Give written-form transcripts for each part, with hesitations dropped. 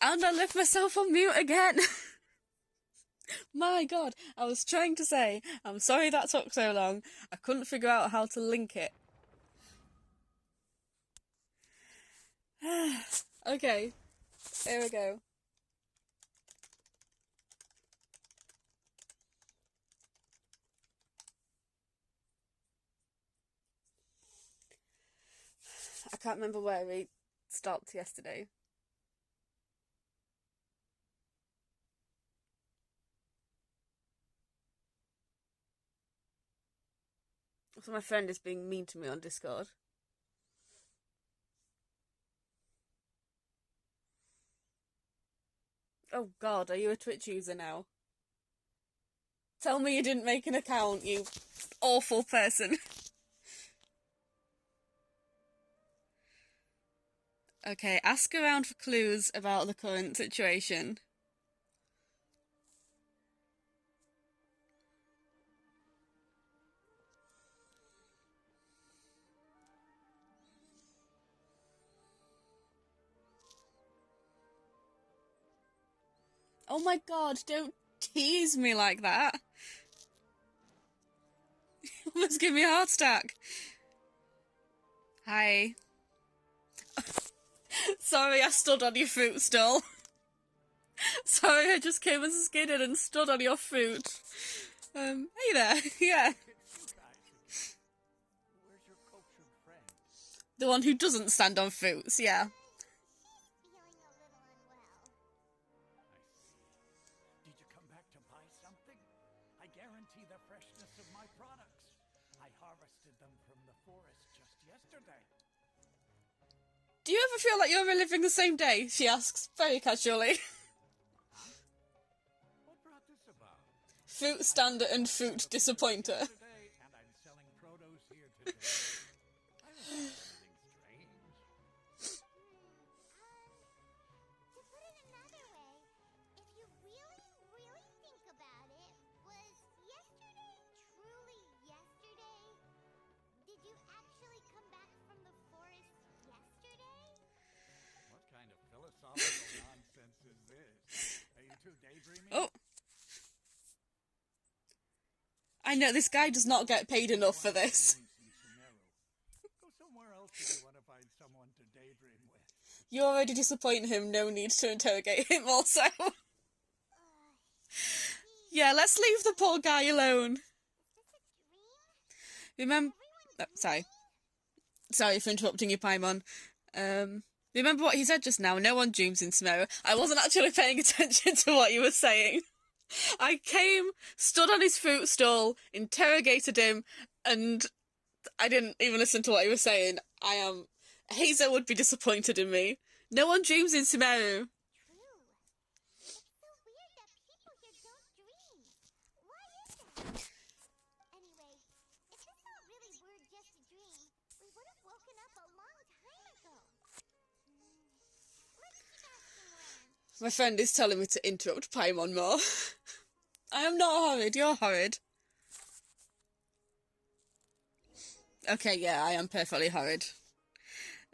And I left myself on mute again. My god, I was trying to say, I'm sorry that took so long. I couldn't figure out how to link it. Okay, here we go. I can't remember where we stopped yesterday. So my friend is being mean to me on Discord. Oh god, are you a Twitch user now? Tell me you didn't make an account, you awful person. Okay, ask around for clues about the current situation. Oh my god, don't tease me like that. You almost give me a heart attack. Hi. Sorry, I stood on your fruit stall. Sorry, I just came and skidded and stood on your fruit. Hey there. Yeah. The one who doesn't stand on fruits, yeah. Did you come back to buy something? I guarantee the freshness of my products. I harvested them from the forest just yesterday. Do you ever feel like you're reliving the same day? She asks, very casually. What brought this about? Fruit stander and fruit disappointer. And I'm selling produce here today. I don't know anything strange. To put it another way, if you really think about it, was yesterday truly yesterday? Did you actually come back from the forest yesterday? What kind of philosophical nonsense is this? Are you two daydreaming? Oh. I know, this guy does not get paid enough for this. Go somewhere else if you want to find someone to daydream with. You already disappoint him, no need to interrogate him also. Yeah, let's leave the poor guy alone. Remember... Oh, sorry for interrupting you, Paimon. Remember what he said just now? No one dreams in Sumeru. I wasn't actually paying attention to what you were saying. I came, stood on his fruit stall, interrogated him, and I didn't even listen to what he was saying. Hazel would be disappointed in me. No one dreams in Sumeru. True. It's so weird that people here don't dream. Why is that? Anyway, if this all really were just a dream, we would have woken up a long time ago. Let's keep asking around. My friend is telling me to interrupt Paimon more. I am not horrid, you're horrid. Okay, yeah, I am perfectly horrid.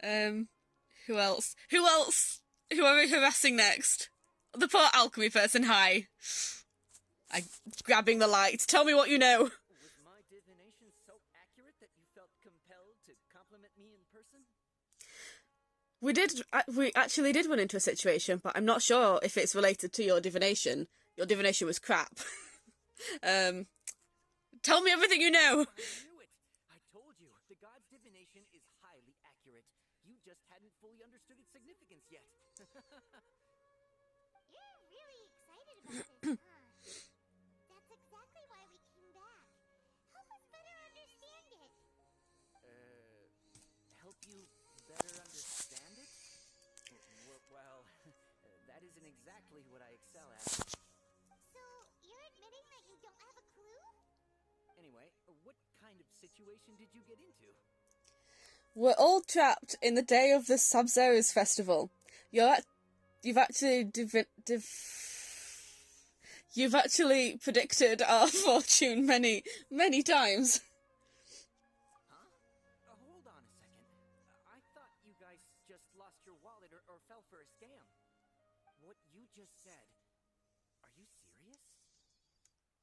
Who else? Who else? Who are we harassing next? The poor alchemy person, hi. Grabbing the light. Tell me what you know. Was my divination so accurate that you felt compelled to compliment me in person? We actually did run into a situation, but I'm not sure if it's related to your divination. Your divination was crap. Tell me everything you know. I knew it. I told you. The god's divination is highly accurate. You just hadn't fully understood its significance yet. You're really excited about this, huh? That's exactly why we came back. Help us better understand it. Help you better understand it? Well, that isn't exactly what I excel at. So, you're admitting that you don't have a clue? Anyway, what kind of situation did you get into? We're all trapped in the day of the Sub-Zero's festival. You've actually you've actually predicted our fortune many, many times. Huh? Hold on a second. I thought you guys just lost your wallet or fell for a scam. what you just said, are you serious?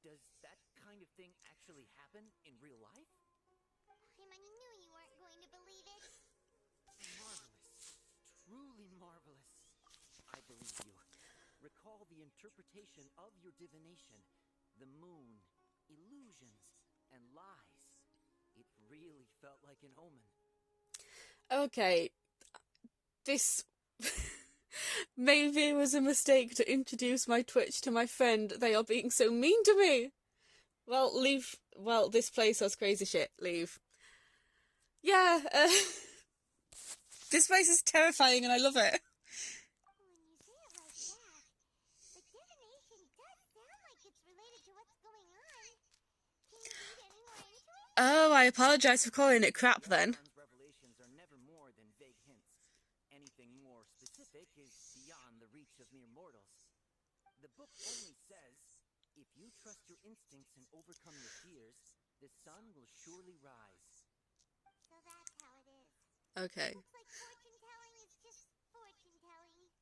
Does that kind of thing actually happen in real life? Paimon, I knew you weren't going to believe it. Marvelous. Truly marvelous. I believe you. Recall the interpretation of your divination. The moon, illusions, and lies. It really felt like an omen. Okay, this maybe it was a mistake to introduce my Twitch to my friend. They are being so mean to me. Well, leave. Well, this place has crazy shit. Leave. Yeah, this place is terrifying and I love it. When you say it like that, the divination does sound like it's related to what's going on. Can you read any more into it? Oh, I apologise for calling it crap then. Archon's revelations are never more than vague hints. Anything more specific is beyond the reach of mere mortals. The book only says, if you trust your instincts and overcome your fears, the sun will surely rise. So that's how it is. Okay. Looks like fortune telling is just fortune telling.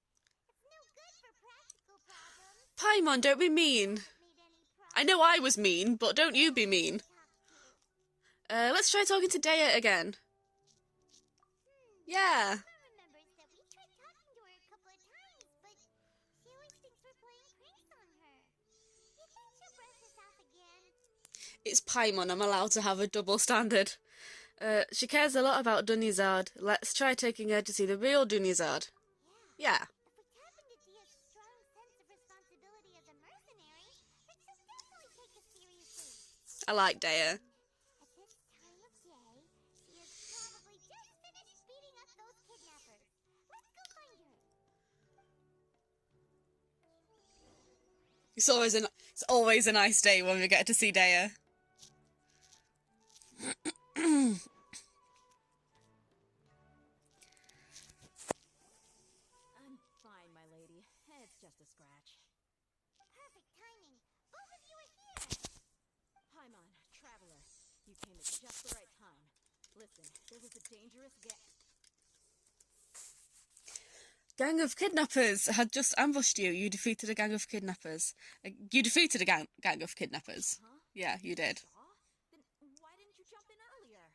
It's no good for practical problems. Paimon, don't be mean. Made any I know I was mean, but don't you be mean. talk to. Let's try talking to Dea again. Yeah. Paimon remembers that we tried talking to her a couple of times, but she always thinks we're playing pranks on her. You think she'll brush us off again? It's Paimon, I'm allowed to have a double standard. She cares a lot about Dunyzad. Let's try taking her to see the real Dunyzad. Yeah. If we tap into Dia's strong sense of responsibility as a mercenary, then she'll definitely take us seriously. I like Dea. At this time of day, she is probably just finished beating up those kidnappers. Let's go find her. It's always a nice day when we get to see Dea. I'm fine, my lady. It's just a scratch. Perfect timing. Both of you are here. Paimon, traveler, you came at just the right time. Listen, there was a dangerous Gang of kidnappers had just ambushed you. You defeated a gang of kidnappers. You defeated a gang of kidnappers. Huh? Yeah, you did. Saw? Then why didn't you jump in earlier?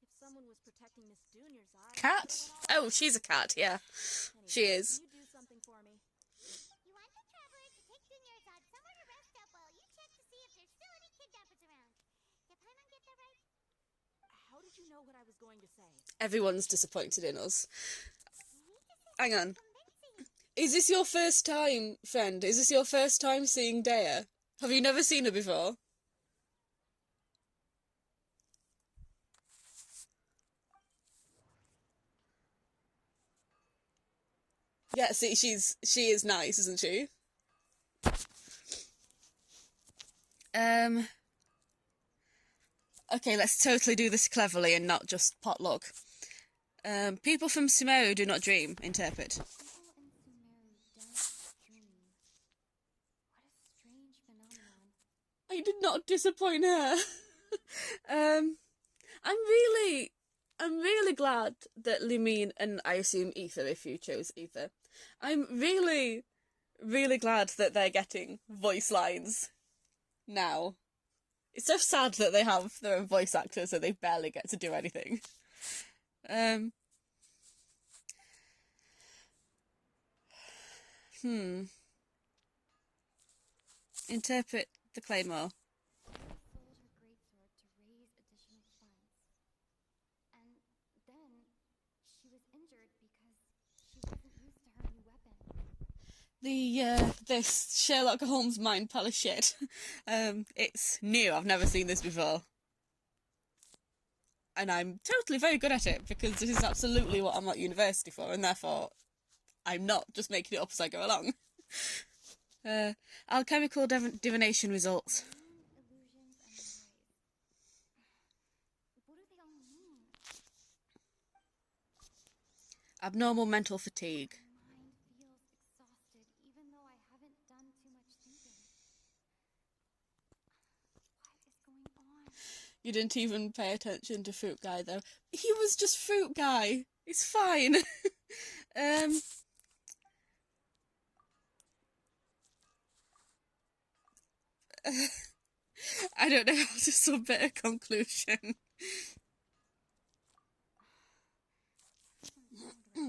If someone was protecting Miss Junior's eye, Cat? Oh, she's a cat, yeah. She is. Can you do something for me? You want the traveler to take Dunyzad somewhere to rest up while you check to see if there's still any kidnappers around. Did Paimon get that right? How did you know what I was going to say? Everyone's disappointed in us. Hang on. Convincing. Is this your first time, friend? Is this your first time seeing Dea? Have you never seen her before? Yeah, see, she is nice, isn't she? Okay, let's totally do this cleverly and not just potluck. People from Sumeru do not dream. Interpret. People in Sumeru don't dream. What a strange phenomenon. I did not disappoint her. I'm really glad that Lumine and I assume Ether, if you chose Ether. I'm really glad that they're getting voice lines now. It's so sad that they have their own voice actors and they barely get to do anything. Interpret the Claymore. She sold her greatsword to raise additional funds. And then she was injured because she wasn't used to her new weapon. This Sherlock Holmes mind pile of shit. It's new, I've never seen this before. And I'm totally very good at it, because this is absolutely what I'm at university for, and therefore I'm not just making it up as I go along. Alchemical divination results. Illusions and lies. What do they all mean? Abnormal mental fatigue. My mind feels exhausted even though I haven't done too much thinking. What is going on? You didn't even pay attention to Fruit Guy, though. He was just Fruit Guy. It's fine. I don't know how to submit a conclusion. I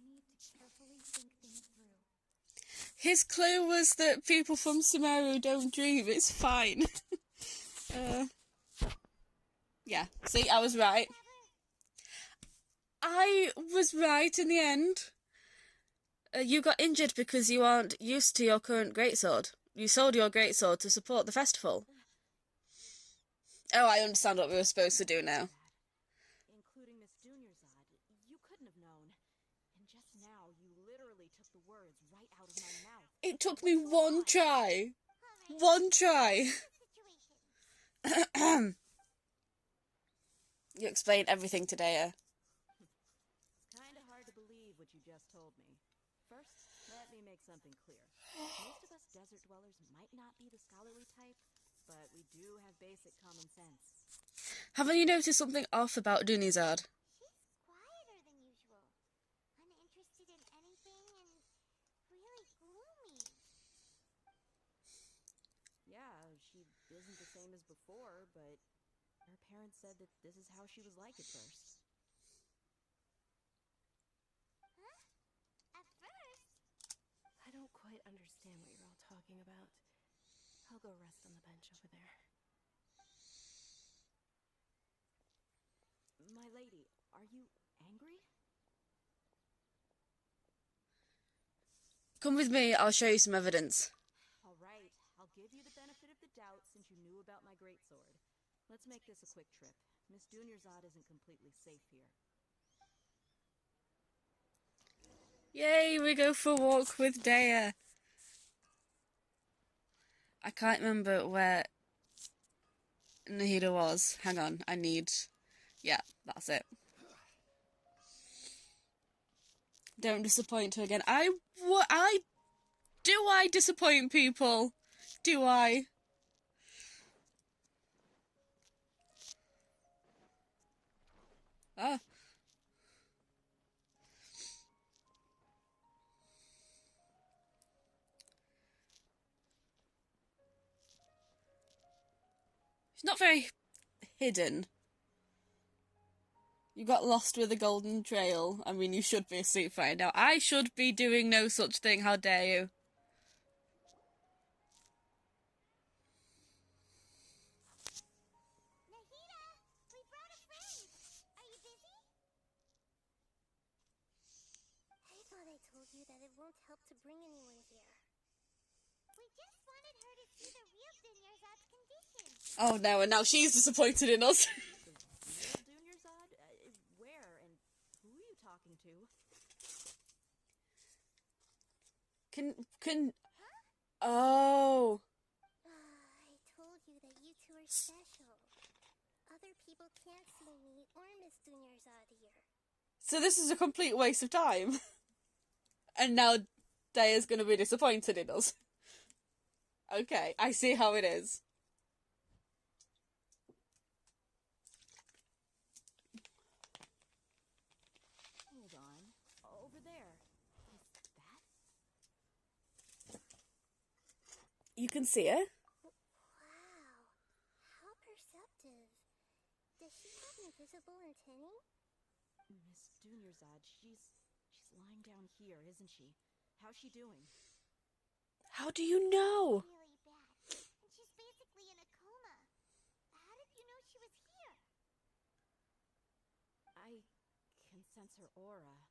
need to carefully think things through. His clue was that people from Sumeru don't dream. It's fine. Yeah, see, I was right. I was right in the end. You got injured because you aren't used to your current greatsword. You sold your greatsword to support the festival. Oh, I understand what we were supposed to do now. Including Miss Junior's odd. You couldn't have known. And just now, you literally took the words right out of my mouth. It took me one try. One try. You explained everything today. It's kind of hard to believe what you just told me. First, let me make something clear. Most of us desert dwellers might not be the scholarly type, but we do have basic common sense. Haven't you noticed something off about Dunizard? She's quieter than usual. Uninterested in anything and really gloomy. Yeah, she isn't the same as before, but her parents said that this is how she was like at first. Huh? At first? I don't quite understand what you're all talking about. I'll go rest on the bench over there. My lady, are you angry? Come with me, I'll show you some evidence. All right, I'll give you the benefit of the doubt since you knew about my greatsword. Let's make this a quick trip. Miss Dunyarzad isn't completely safe here. Yay, we go for a walk with Dea. I can't remember where Nahida was. Hang on, I need... Yeah, that's it. Don't disappoint her again. Do I disappoint people? Do I? Ah. She's not very hidden. You got lost with the golden trail. I mean, you should be asleep right now. I should be doing no such thing. How dare you? Nahida, we brought a friend. Are you busy? I thought I told you that it won't help to bring anyone here. We just wanted her to see the real Dunyarzad's condition. Oh no, and now she's disappointed in us. Real Dunyarzad? Where and who are you talking to? Can... Oh. I told you that you two are special. Other people can't see me or Miss Dunyarzad here. So this is a complete waste of time. And now Daya's gonna be disappointed in us. Okay, I see how it is. Hold on. Over there. Is that? You can see her. Wow, how perceptive. Does she have invisible antennae? Miss Dunyarzad, she's lying down here, isn't she? How's she doing? How do you know? Really bad. And she's basically in a coma. How did you know she was here? I can sense her aura.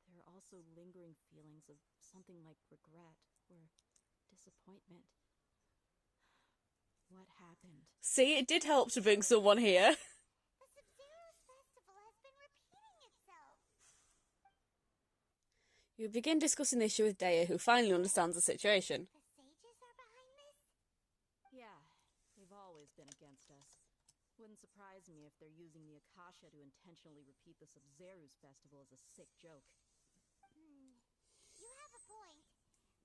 There are also lingering feelings of something like regret or disappointment. What happened? See, it did help to bring someone here. The Sumeru's festival has been repeating itself. You begin discussing the issue with Dea, who finally understands the situation. The sages are behind this? Yeah, they've always been against us. Wouldn't surprise me if they're using the Akasha to intentionally repeat the Sumeru's festival as a sick joke. You have a point.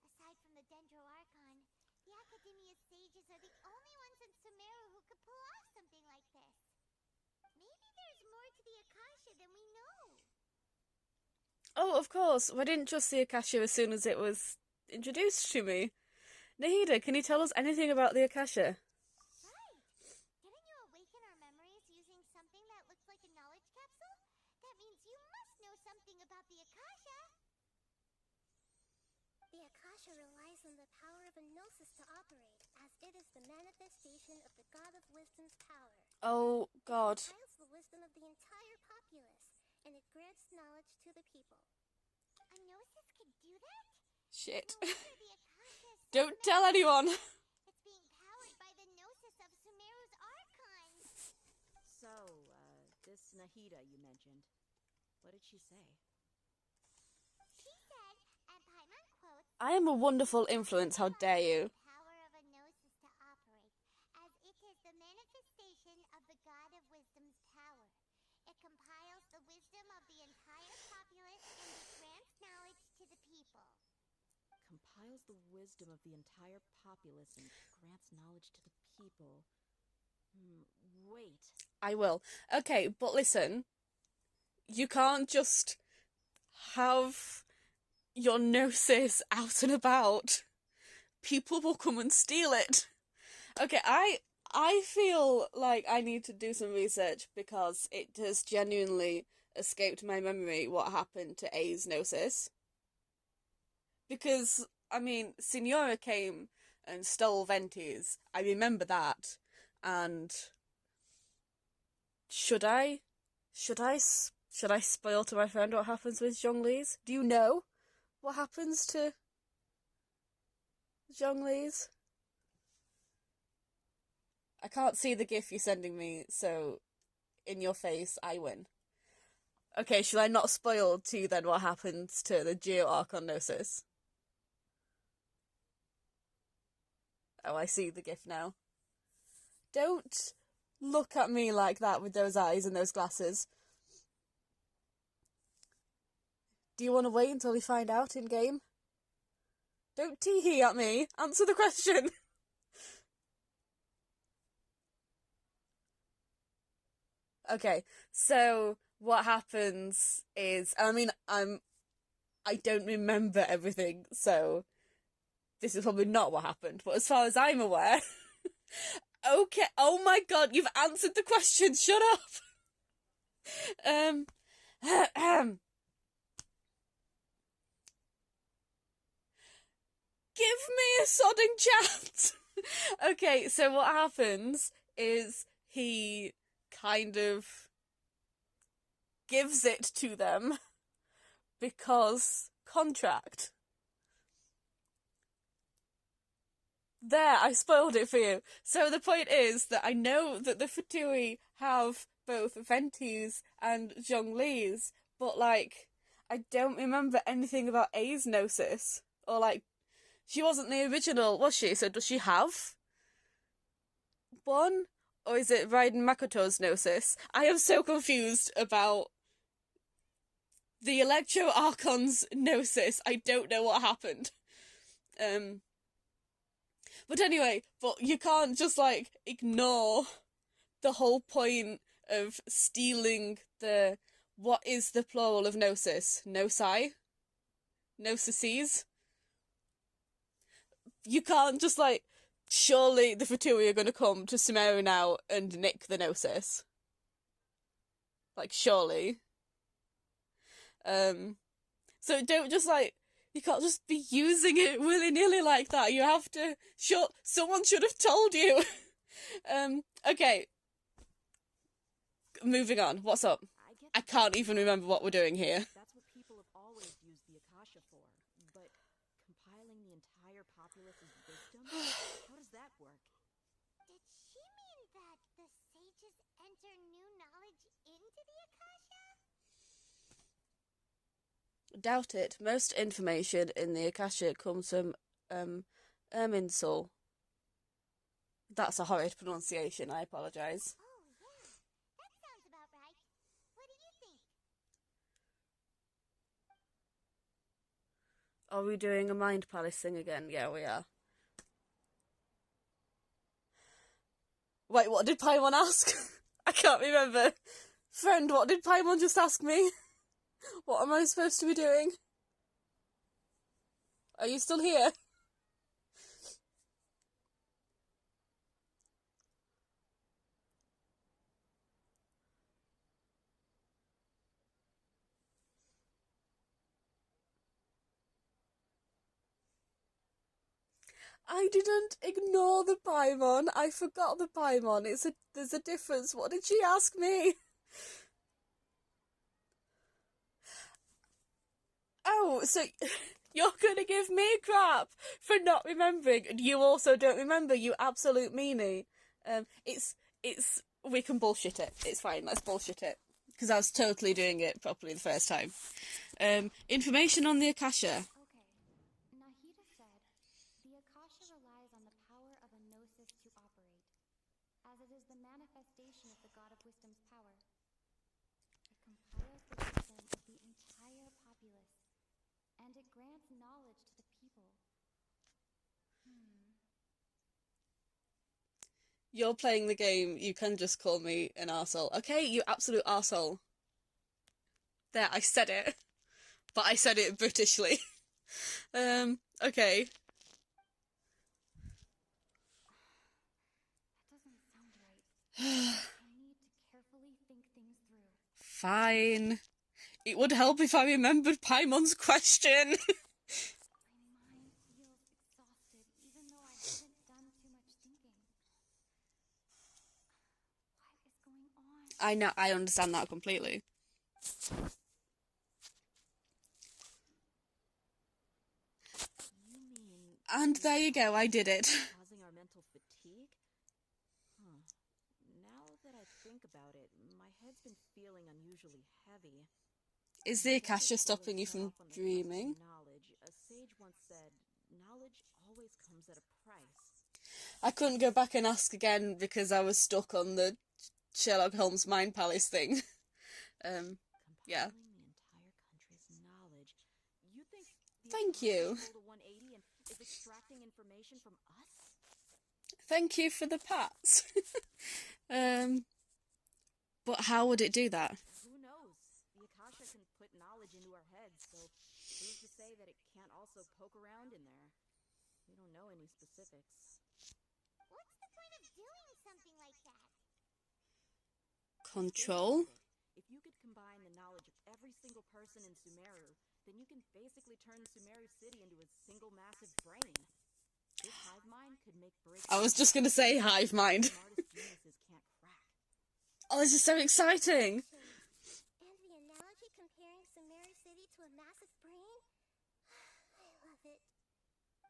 Aside from the Dendro Archon, the Academia's sages are the only ones in Sumeru who could pull off something like this. Maybe there's more to the Akasha than we know. Oh, of course. I didn't trust the Akasha as soon as it was introduced to me. Nahida, can you tell us anything about the Akasha? Right. Didn't you awaken our memories using something that looks like a knowledge capsule? That means you must know something about the Akasha. The Akasha relies on the power of a gnosis to operate, as it is the manifestation of the God of Wisdom's power. Oh, God. It compiles the wisdom of the entire populace, and it grants knowledge to the people. A gnosis can do that? Shit. No wonder the Akasha is so Don't tell anyone. It's being powered by the gnosis of Sumeru's Archon. So, this Nahida you mentioned, what did she say? She said, and Paimon quotes, I am a wonderful influence, how dare you? power of a gnosis to operate, as it is the manifestation of the God of Wisdom's power. It compiles the wisdom of the entire populace and it grants knowledge to the people. Compiles the wisdom of the entire populace and grants knowledge to the people. Wait. I will. Okay, but listen. You can't just have your gnosis out and about. People will come and steal it. Okay, I feel like I need to do some research because it has genuinely escaped my memory what happened to A's gnosis. Because, I mean, Signora came and stole Venti's. I remember that. And should I spoil to my friend what happens with Zhongli's? Do you know what happens to Zhongli's? I can't see the gif you're sending me, so in your face, I win. Okay, shall I not spoil to you then what happens to the Geo Archon Gnosis? Oh, I see the gif now. Don't look at me like that with those eyes and those glasses. Do you want to wait until we find out in-game? Don't tee-hee at me. Answer the question. Okay, so what happens is, I mean, I don't remember everything, so this is probably not what happened, but as far as I'm aware... Okay, oh my god, you've answered the question, shut up! Give me a sodding chance! Okay, so what happens is he kind of gives it to them because contract. There, I spoiled it for you. So the point is that I know that the Fatui have both Venti's and Zhongli's, but, like, I don't remember anything about A's gnosis. Or, like, she wasn't the original, was she? So does she have one? Or is it Raiden Makoto's gnosis? I am so confused about the Electro Archon's gnosis. I don't know what happened. But anyway, but you can't just, like, ignore the whole point of stealing the... What is the plural of gnosis? Gnosi? Gnosises? You can't just, like... Surely the Fatui are gonna come to Sumeru now and nick the gnosis. Like, surely. So don't just, like... You can't just be using it willy-nilly like that. You have to... Sure, someone should have told you. Okay. Moving on. What's up? I can't even remember what we're doing here. That's what people have always used the Akasha for. But compiling the entire populace's wisdom? How does that work? Did she mean that the sages enter new knowledge into the Akasha? Doubt it. Most information in the Akasha comes from, Irminsul. That's a horrid pronunciation, I apologise. Oh, yeah. That sounds about right. What do you think? Are we doing a Mind Palace thing again? Yeah, we are. Wait, what did Paimon ask? I can't remember. Friend, what did Paimon just ask me? What am I supposed to be doing? Are you still here? I didn't ignore the Paimon. I forgot the Paimon. There's a difference. What did she ask me? Oh, so you're gonna give me crap for not remembering, and you also don't remember, you absolute meanie. We can bullshit it. It's fine. Let's bullshit it because I was totally doing it properly the first time. Information on the Akasha. Okay. Nahida said, the Akasha relies on the power of a gnosis to operate, as it is the manifestation of the God of Wisdom's power. It compiles the wisdom of the entire populace, and it grants knowledge to the people. You're playing the game. You can just call me an arsehole. Okay, you absolute arsehole. There, I said it. But I said it Britishly. Okay. That doesn't sound right. I need to carefully think things through. Fine. It would help if I remembered Paimon's question. My mind feels exhausted, even though I haven't done too much thinking. What is going on? I know, I understand that completely. You mean... And there you go, I did it. Causing our mental fatigue? Huh. Now that I think about it, my head's been feeling unusually heavy. Is the Akasha stopping you from dreaming? Knowledge. A sage once said, knowledge always comes at a price. I couldn't go back and ask again because I was stuck on the Sherlock Holmes Mind Palace thing. Yeah. Compiling the entire country's knowledge. You think the Thank you. Akasha pulled a 180 and is extracting information from us? Thank you for the pats. But how would it do that? Who knows? The Akasha can put knowledge into our heads, so who's to say that it can't also poke around in there? We don't know any specifics. What's the point of doing something like that? Control? If you could combine the knowledge of every single person in Sumeru, then you can basically turn Sumeru City into a single massive brain. This hive mind could make breakthroughs. I was just gonna say hive mind. Smartest geniuses can't crack. Oh, this is so exciting! And the analogy comparing Sumeru City to a massive brain? I love it.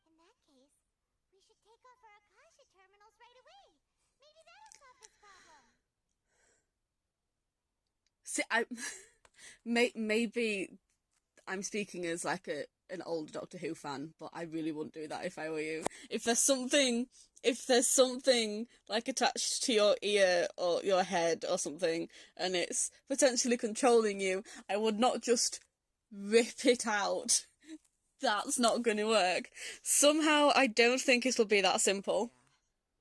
In that case, we should take off our Akasha terminals right away. Maybe that'll solve this problem. See, maybe I'm speaking as like an old Doctor Who fan, but I really wouldn't do that if I were you. If there's something like attached to your ear or your head or something, and it's potentially controlling you, I would not just rip it out. That's not going to work. Somehow, I don't think it'll be that simple.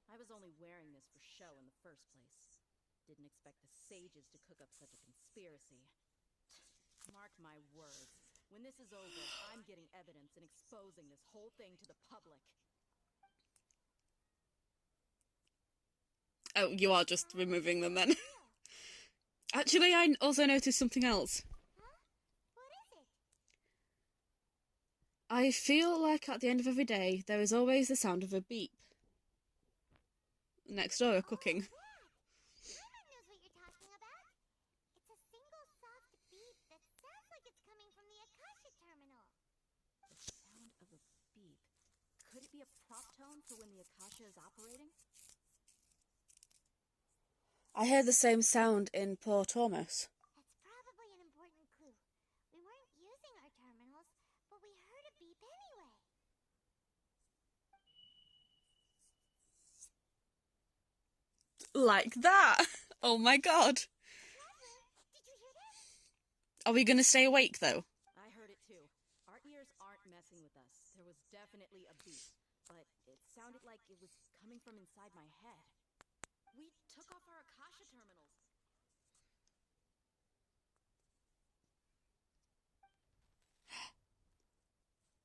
Yeah, I was only wearing this for show in the first place. Didn't expect the sages to cook up such a conspiracy. Mark my words. When this is over, I'm getting evidence and exposing this whole thing to the public. Oh, you are just removing them then. Actually, I also noticed something else. Huh? What is it? I feel like at the end of every day, there is always the sound of a beep. Next door are cooking. Paimon knows what you're talking about. It's a single soft beep that sounds like it's coming from the Akasha terminal. The sound of a beep. Could it be a prop tone for when the Akasha is operating? I hear the same sound in Port Tormos. That's probably an important clue. We weren't using our terminals, but we heard a beep anyway. Like that! Oh my god! Did you hear that? Are we gonna stay awake though? I heard it too. Our ears aren't messing with us. There was definitely a beep, but it sounded like it was coming from inside my head. We took off our Akasha terminals.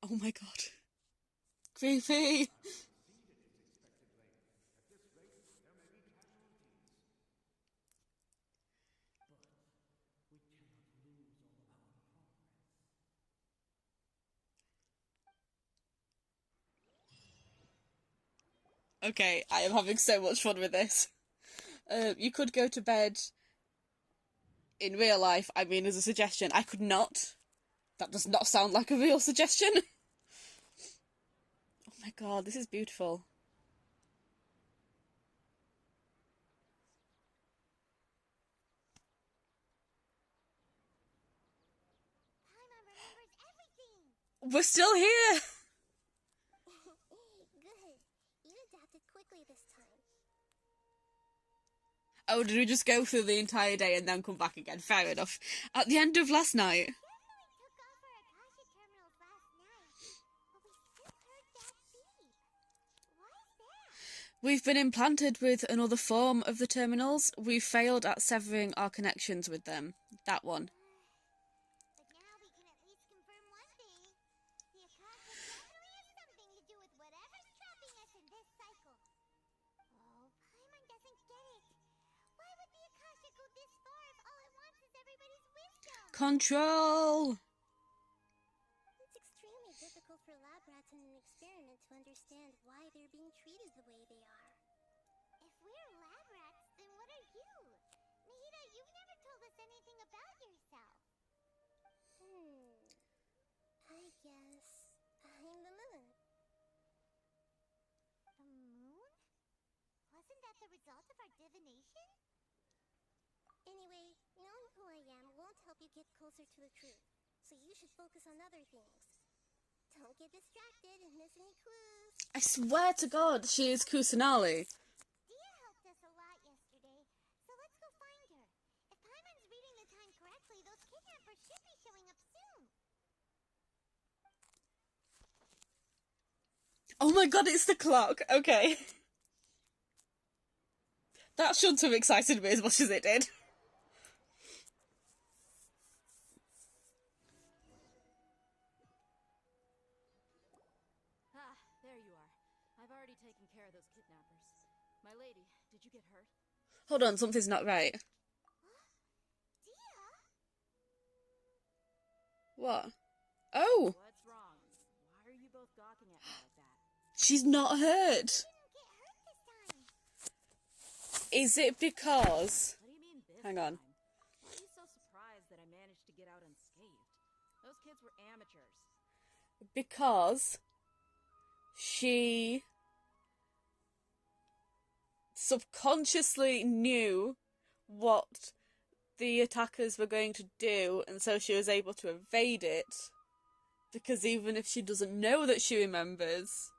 Oh my god. Creepy! Okay, I am having so much fun with this. You could go to bed in real life, I mean, as a suggestion. I could not. That does not sound like a real suggestion. Oh my god, this is beautiful. Paimon remembers everything! We're still here! Good. You adapted quickly this time. Oh, did we just go through the entire day and then come back again? Fair enough. At the end of last night... Definitely took off our Akasha terminals last night, but we still heard that beep. Why is that? We've been implanted with another form of the terminals. We've failed at severing our connections with them. That one. But now we can at least confirm one thing. The Akasha definitely has something to do with whatever's trapping us in this cycle. Oh, Paimon doesn't get it. Why would the Akasha go this far if all it wants is everybody's wisdom? Control! It's extremely difficult for lab rats in an experiment to understand why they're being treated the way they are. If we're lab rats, then what are you? Nahida, you've never told us anything about yourself. I guess I'm the moon. The moon? Wasn't that the result of our divination? Anyway, knowing who I am won't help you get closer to the truth, so you should focus on other things. Don't get distracted and miss any clues. I swear to God, she is Kusanali. Dia helped us a lot yesterday, so let's go find her. If Paimon's reading the time correctly, those kidnappers should be showing up soon. Oh my god, it's the clock. Okay. That shouldn't have excited me as much as it did. Ah, there you are. I've already taken care of those kidnappers. My lady, did you get hurt? Hold on, something's not right. Dia? What? Oh! What's wrong? Why are you both gawking at me like that? She's not hurt! Didn't get hurt this time. Is it because... What do you mean this Hang on. time? Why are you so surprised that I managed to get out unscathed? Those kids were amateurs. Because... she... subconsciously knew what the attackers were going to do, and so she was able to evade it. Because even if she doesn't know that she remembers,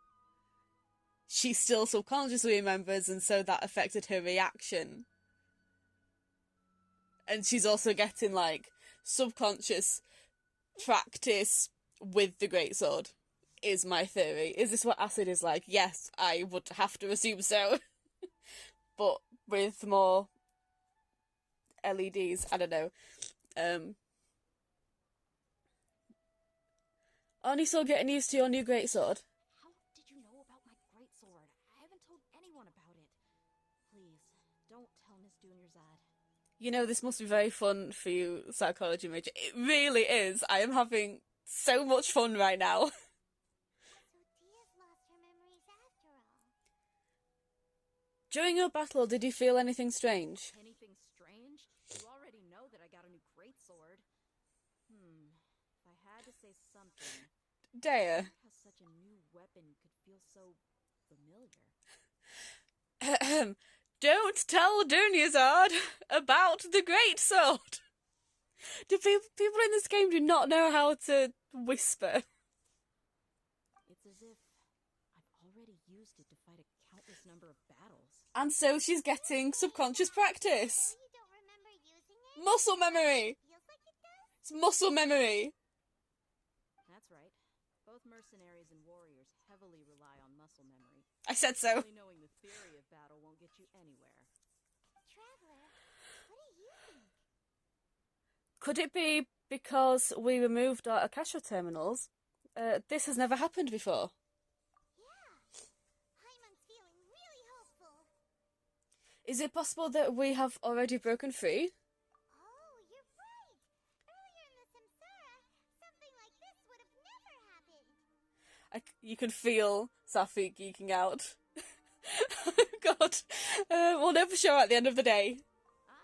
she still subconsciously remembers, and so that affected her reaction. And she's also getting, like, subconscious practice with the greatsword, is my theory. Is this what acid is like? Yes, I would have to assume so. But with more LEDs, I don't know. Aren't you still getting used to your new greatsword? How did you know about my greatsword? I haven't told anyone about it. Please, don't tell Miss Dunyarzad. You know, this must be very fun for you, psychology major. It really is. I am having so much fun right now. So Dia's lost her memories after all. During your battle, did you feel anything strange? Anything strange? You already know that I got a new greatsword. If I had to say something, Dea. how such a new weapon could feel so familiar. Don't tell Dunyazad about the greatsword. Do people in this game do not know how to whisper? It's as if I've already used it to fight a countless number of battles. And so she's getting subconscious practice. You don't remember using it? Muscle memory. Feels like it does? It's muscle memory. That's right. Both mercenaries and warriors heavily rely on muscle memory. I said so. Only knowing the theory of battle won't get you anywhere. Traveler, what do you think? Could it be because we removed our Akasha terminals? This has never happened before. Yeah. Paimon's feeling really hopeful. Is it possible that we have already broken free? Oh, you're right. Earlier in the Samsara, something like this would have never happened. You can feel Safi geeking out. God. We'll know for sure at the end of the day. I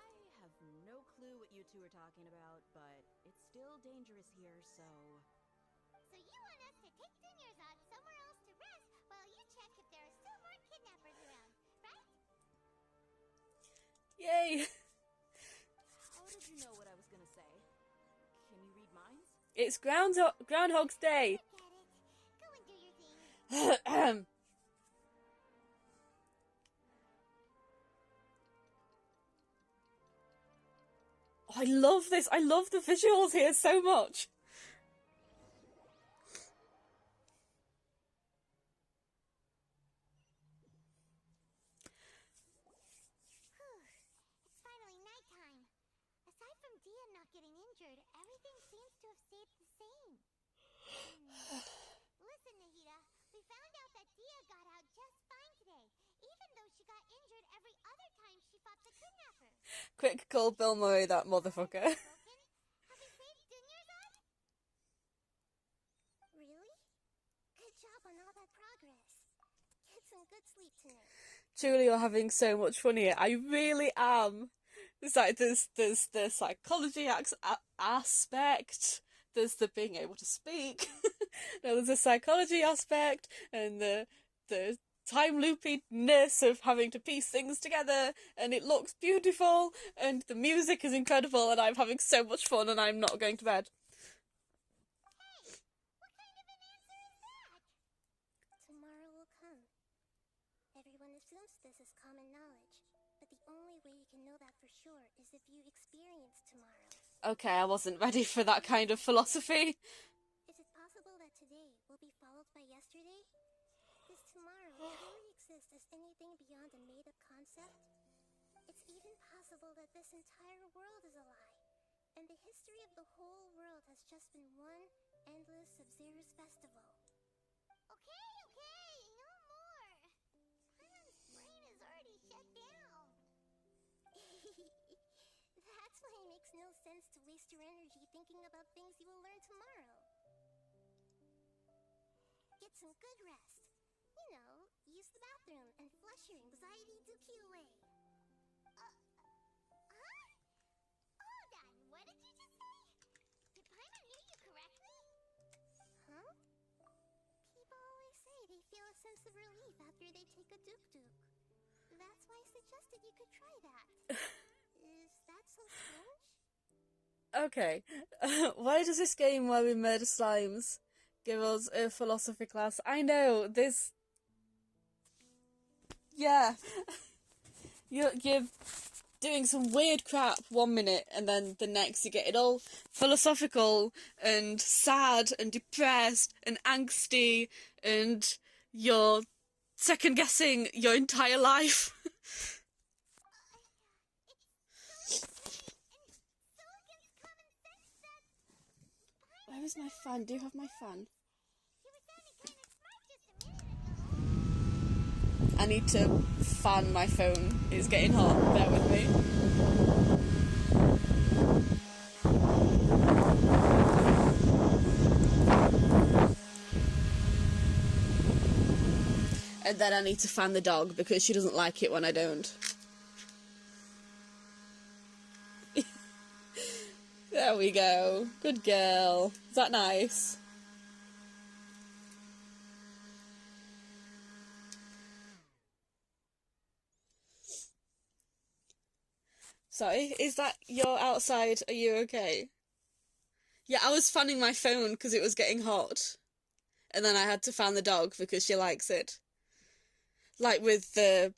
have no clue what you two are talking about, but it's still dangerous here, so... So you want us to take Dunyarzad somewhere else to rest while you check if there are still more kidnappers around, right? Yay! How did you know what I was gonna say? Can you read minds? It's Groundhog's Day. Get it. Go and do your thing. I love this. I love the visuals here so much. It's finally nighttime. Aside from Dia not getting injured, everything seems to have stayed the same. Listen, Nahida, we found out that Dia got out just fine today, even though she got injured every other time she fought the kidnappers. Quick, call Bill Murray that motherfucker. Have we saved Dunyarzad? Really? Good job on all that progress. Get some good sleep tonight. Truly, you're having so much fun here. I really am. It's like there's the psychology aspect. There's the being able to speak. There's the psychology aspect and the time loopiness of having to piece things together, and it looks beautiful, and the music is incredible, and I'm having so much fun, and I'm not going to bed. Hey, what kind of an answer is that? Tomorrow will come. Everyone assumes this is common knowledge, but the only way you can know that for sure is if you experience tomorrow. Okay, I wasn't ready for that kind of philosophy. Is it possible that today will be followed by yesterday? Does tomorrow truly exist as anything beyond a made-up concept? It's even possible that this entire world is a lie, and the history of the whole world has just been one endless Sub-Zero's festival. Okay, no more. Paimon's brain is already shut down. That's why it makes no sense to waste your energy thinking about things you will learn tomorrow. Get some good rest. You know, use the bathroom and flush your anxiety dookie away. Huh? Hold on, what did you just say? Did Paimon hear you correctly? Huh? People always say they feel a sense of relief after they take a duk-duk. That's why I suggested you could try that. Is that so strange? Okay, why does this game where we murder slimes give us a philosophy class? I know, this... Yeah. You're doing some weird crap 1 minute, and then the next you get it all philosophical and sad and depressed and angsty, and you're second guessing your entire life. Where is my fan? Do you have my fan? I need to fan my phone. It's getting hot. Bear with me. And then I need to fan the dog because she doesn't like it when I don't. There we go. Good girl. Is that nice? Sorry, is that you're outside? Are you okay? Yeah, I was fanning my phone because it was getting hot. And then I had to fan the dog because she likes it. Like with the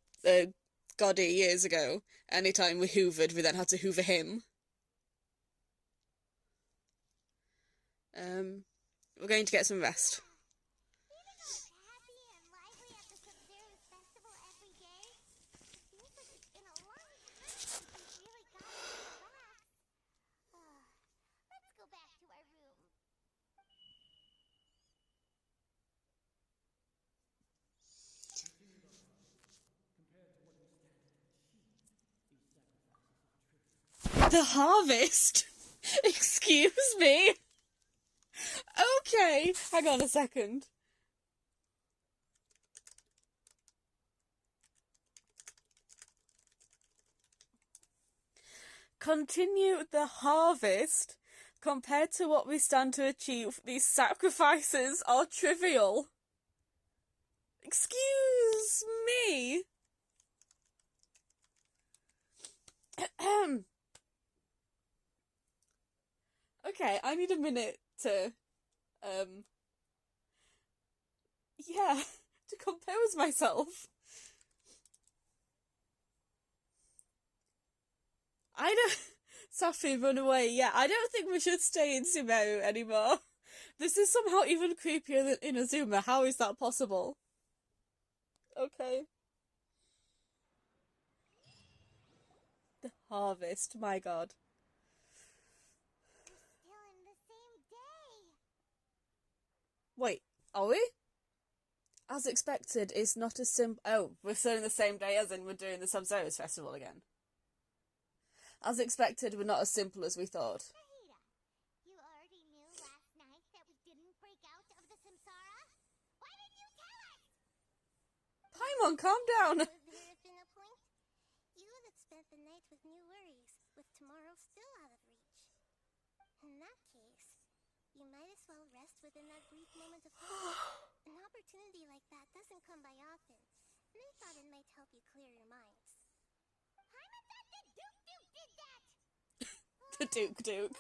Goddy years ago, anytime we hoovered, we then had to hoover him. We're going to get some rest. Even though it's happy and lively at the Sub-Zero's festival every day, it seems like it's been a long time since we've really gotten to relax. Let's go back to our room. The harvest? Excuse me? Okay, hang on a second. continue the harvest compared to what we stand to achieve. These sacrifices are trivial. Excuse me. Okay, I need a minute to, yeah, to compose myself. I don't... Safi, run away. Yeah, I don't think we should stay in Sumeru anymore. This is somehow even creepier than Inazuma. How is that possible? Okay. The harvest, my god. We're still in the same day. Wait, are we? As expected, it's not as simple. Oh, we're still in the same day as in we're doing the Sub-Zero's festival again. As expected, we're not as simple as we thought. Nahida, you already knew last night that we didn't break out of the samsara? Why didn't you tell us? Paimon, calm down! Would there have been a point? You would have spent the night with new worries, with tomorrow still out of reach. In that case, you might as well rest within that brief moment of hope. An opportunity like that doesn't come by often, and I thought it might help you clear your minds. Paimon thought the Duke did that! The Duke. Whatever.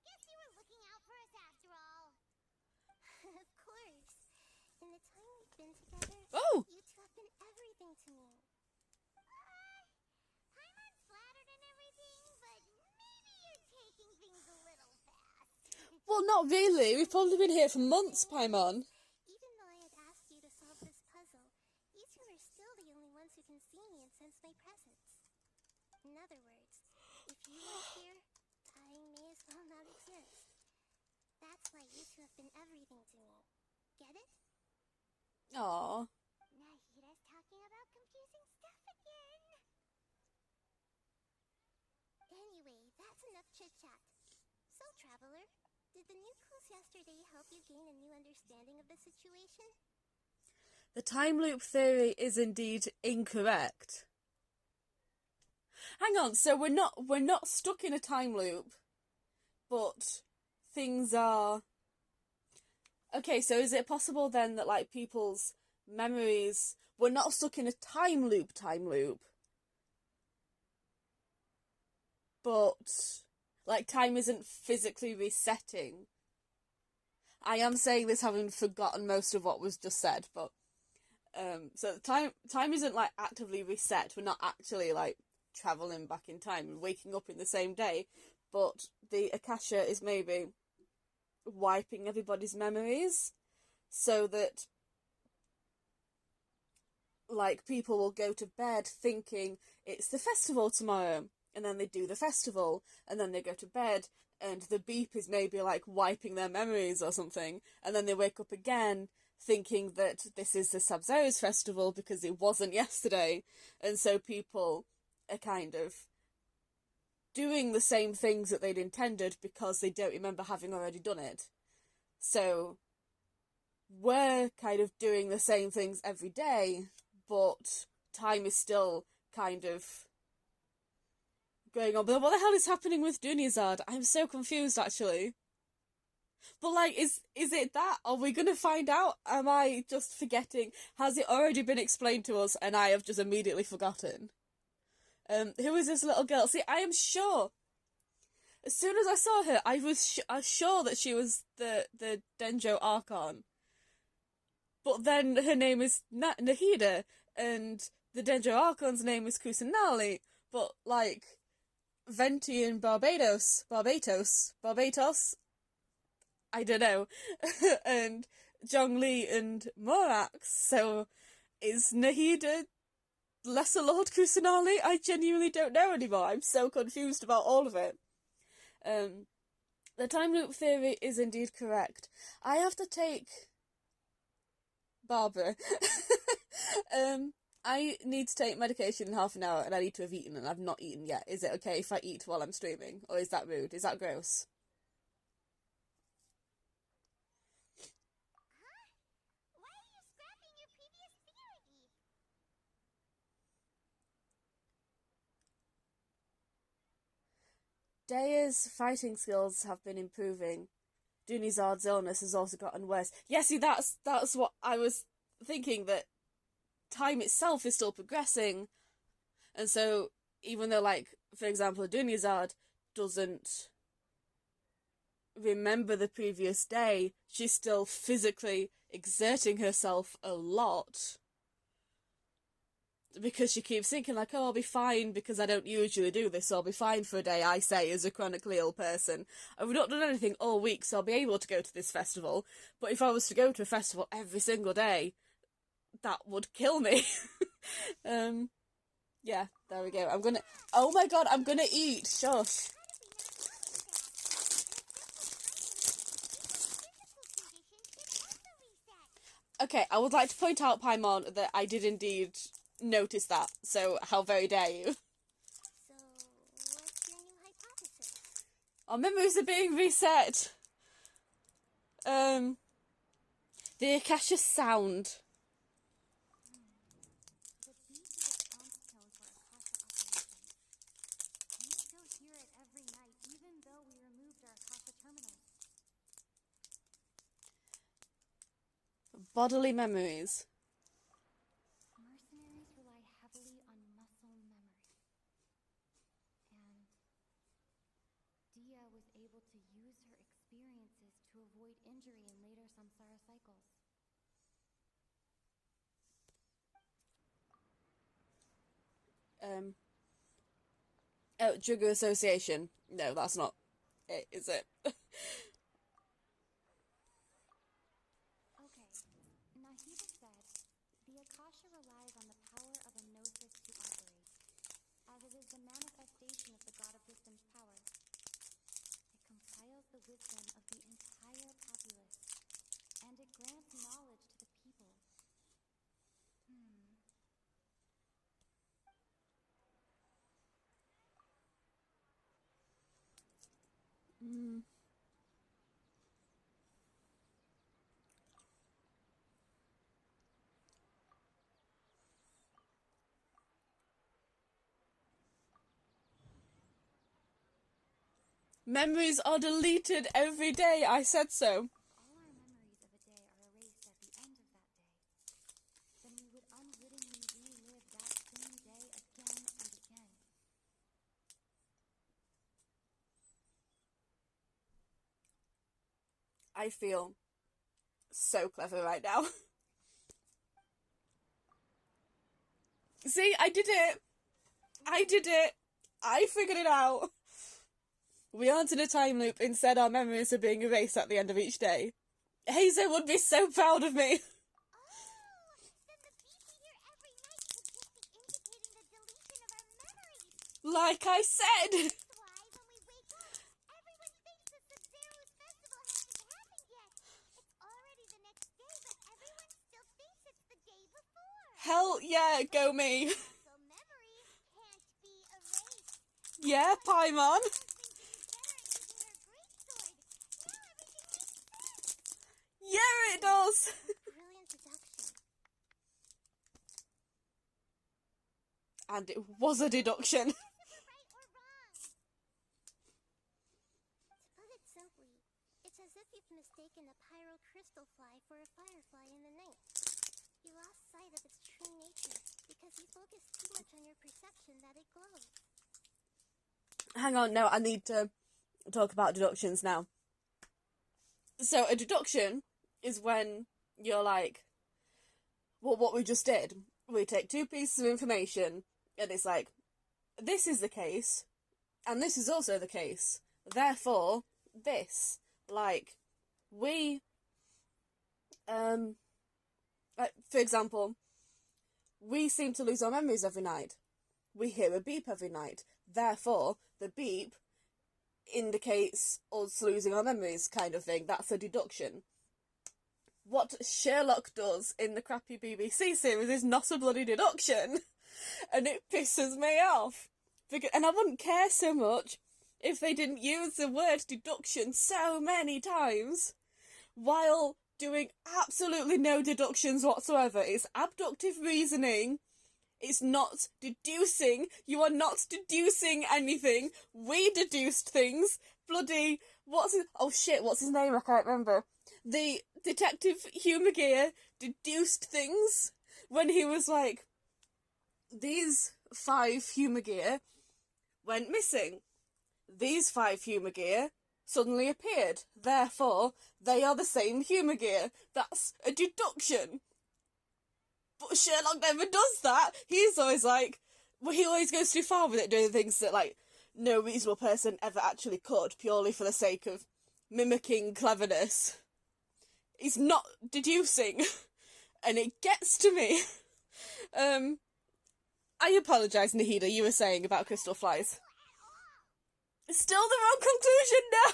Guess you were looking out for us after all. Of course. In the time we've been together, Oh! you two have been everything to me. Paimon's flattered and everything, but maybe you're taking things a little fast. Well, not really. We've probably been here for months, Paimon. Even though I had asked you to solve this puzzle, you two are still the only ones who can see me and sense my presence. In other words, if you weren't here, I may as well not exist. That's why you two have been everything to me. Get it? Aww. Nahida's talking about confusing stuff again. Anyway, that's enough chit-chat. So, Traveler, did the new clues yesterday help you gain a new understanding of the situation? The time loop theory is indeed incorrect. Hang on, so we're not stuck in a time loop, but things are... Okay, so is it possible then that, like, people's memories... We're not stuck in a time loop, but, like, time isn't physically resetting. I am saying this having forgotten most of what was just said, but... So time isn't, like, actively reset. We're not actually, like, travelling back in time and waking up in the same day, but the Akasha is maybe wiping everybody's memories so that, like, people will go to bed thinking it's the festival tomorrow, and then they do the festival, and then they go to bed, and the beep is maybe, like, wiping their memories or something, and then they wake up again thinking that this is the Sub-Zero's festival because it wasn't yesterday, and so people are kind of doing the same things that they'd intended because they don't remember having already done it. So we're kind of doing the same things every day, but time is still kind of going on. But what the hell is happening with Dunizard? I'm so confused, actually. But, like, is it that? Are we going to find out? Am I just forgetting? Has it already been explained to us and I have just immediately forgotten? Who is this little girl? See, I am sure. As soon as I saw her, I was sure that she was the Denjo Archon. But then her name is Nahida, and the Denjo Archon's name is Kusanali. But, like, Venti and Barbatos, I don't know, and Zhongli and Morax. So, is Nahida Lesser Lord Kusanali? I genuinely don't know anymore. I'm so confused about all of it. The time loop theory is indeed correct. I have to take Barbara. I need to take medication in half an hour and I need to have eaten and I've not eaten yet. Is it okay if I eat while I'm streaming? Or is that rude? Is that gross? Why are you scrapping your previous theory? Daya's fighting skills have been improving. Dunizard's illness has also gotten worse. Yeah, see, that's what I was thinking, that time itself is still progressing. And so, even though, like, for example, Dunizard doesn't remember the previous day, she's still physically exerting herself a lot. Because she keeps thinking, like, oh, I'll be fine because I don't usually do this, so I'll be fine for a day, I say, as a chronically ill person. I've not done anything all week, so I'll be able to go to this festival. But if I was to go to a festival every single day, that would kill me. Yeah, there we go. Oh my god, I'm gonna eat. Shush. Okay, I would like to point out, Paimon, that I did indeed notice that, so how very dare you. So, what's your new hypothesis? Our memories are being reset. The Akasha sound. The beat is a prompt tone for Akasha operations. We still hear it every night, even though we removed our Akasha terminals. Bodily memories. Mercenaries rely heavily on muscle memory. And Dia was able to use her experiences to avoid injury in later samsara cycles. Oh, Drug Association. No, that's not it, is it? Okay, Nahida said, the Akasha relies on the power of a gnosis to operate, as it is the manifestation of the God of Wisdom's power. It compiles the wisdom of the entire populace, and it grants knowledge to the people. Memories are deleted every day, I said so. All our memories of a day are erased at the end of that day. Then we would unwittingly relive that same day again and again. I feel so clever right now. See, I did it! I did it! I figured it out! We aren't in a time loop, instead our memories are being erased at the end of each day. Hazel would be so proud of me! Then the beat we hear every night could just be indicating the deletion of our memories. Like I said! That's why when we wake up, everyone thinks that the Sumeru festival hasn't happened yet. It's already the next day, but everyone still thinks it's the day before. Hell yeah, go me! So memories can't be erased. Yeah, Paimon! Yeah, it does! Brilliant deduction. And it was a deduction. Right or wrong? To put it simply, it's as if you've mistaken a pyro crystal fly for a firefly in the night. You lost sight of its true nature because you focused too much on your perception that it glows. Hang on, no, I need to talk about deductions now. So, a deduction is when you're like, well, what we just did. We take two pieces of information, and it's like, this is the case, and this is also the case. Therefore, this. Like, we, like, for example, we seem to lose our memories every night. We hear a beep every night. Therefore, the beep indicates us losing our memories, kind of thing. That's a deduction. What Sherlock does in the crappy BBC series is not a bloody deduction. And it pisses me off. And I wouldn't care so much if they didn't use the word deduction so many times while doing absolutely no deductions whatsoever. It's abductive reasoning It's not deducing. You are not deducing anything. We deduced things. Bloody, what's his name? I can't remember. The Detective Hugh McGear deduced things when he was like, these 5 Hugh McGear went missing. These 5 Hugh McGear suddenly appeared. Therefore, they are the same Hugh McGear. That's a deduction. But Sherlock never does that. He's always like, well, he always goes too far with it, doing things that, like, no reasonable person ever actually could, purely for the sake of mimicking cleverness. He's not deducing, and it gets to me. I apologise, Nahida, you were saying about crystal flies. It's still the wrong conclusion, no!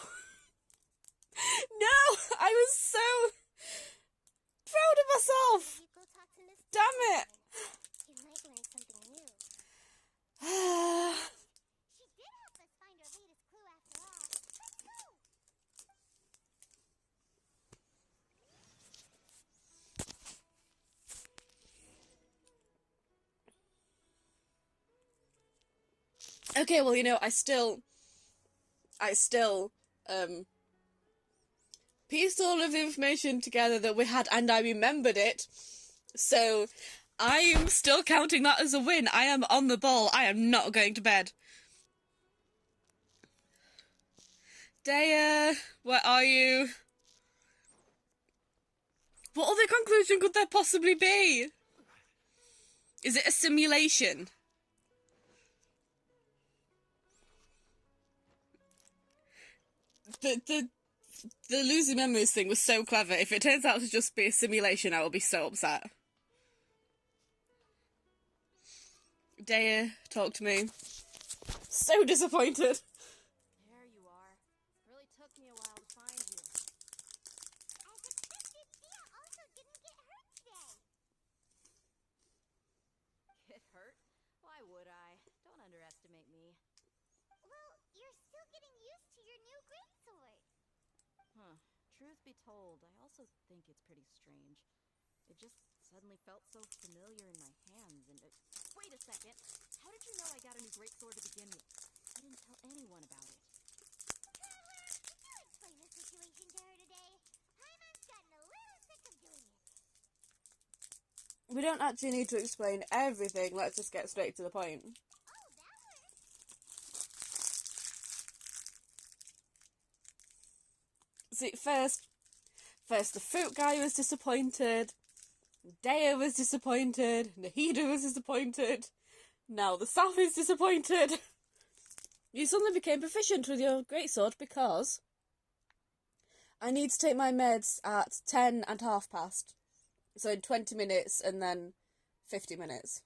No! I was so proud of myself! You go talk to Miss Damn it! You might learn something new. She did help us find our latest clue after all. Let's go! Okay, well, you know, I still, pieced all of the information together that we had, and I remembered it. So, I'm still counting that as a win. I am on the ball. I am not going to bed. Dea, where are you? What other conclusion could there possibly be? Is it a simulation? The losing memories thing was so clever. If it turns out to just be a simulation, I will be so upset. Dea, talk to me. So disappointed. There you are. Really took me a while to find you. As expected, Sia also didn't get hurt today. Get hurt? Why would I? Don't underestimate me. Well, you're still getting used to your new greatsword. Huh. Truth be told, I also think it's pretty strange. It just suddenly felt so familiar in my hands, and wait a second! How did you know I got a new greatsword to begin with? I didn't tell anyone about it. Traveler, did you explain the situation to her today? Paimon's gotten a little sick of doing it. We don't actually need to explain everything. Let's just get straight to the point. Oh, that works. See, first the fruit guy was disappointed. Dea was disappointed. Nahida was disappointed. Now the South is disappointed. You suddenly became proficient with your greatsword because I need to take my meds at 10 and half past. So in 20 minutes and then 50 minutes.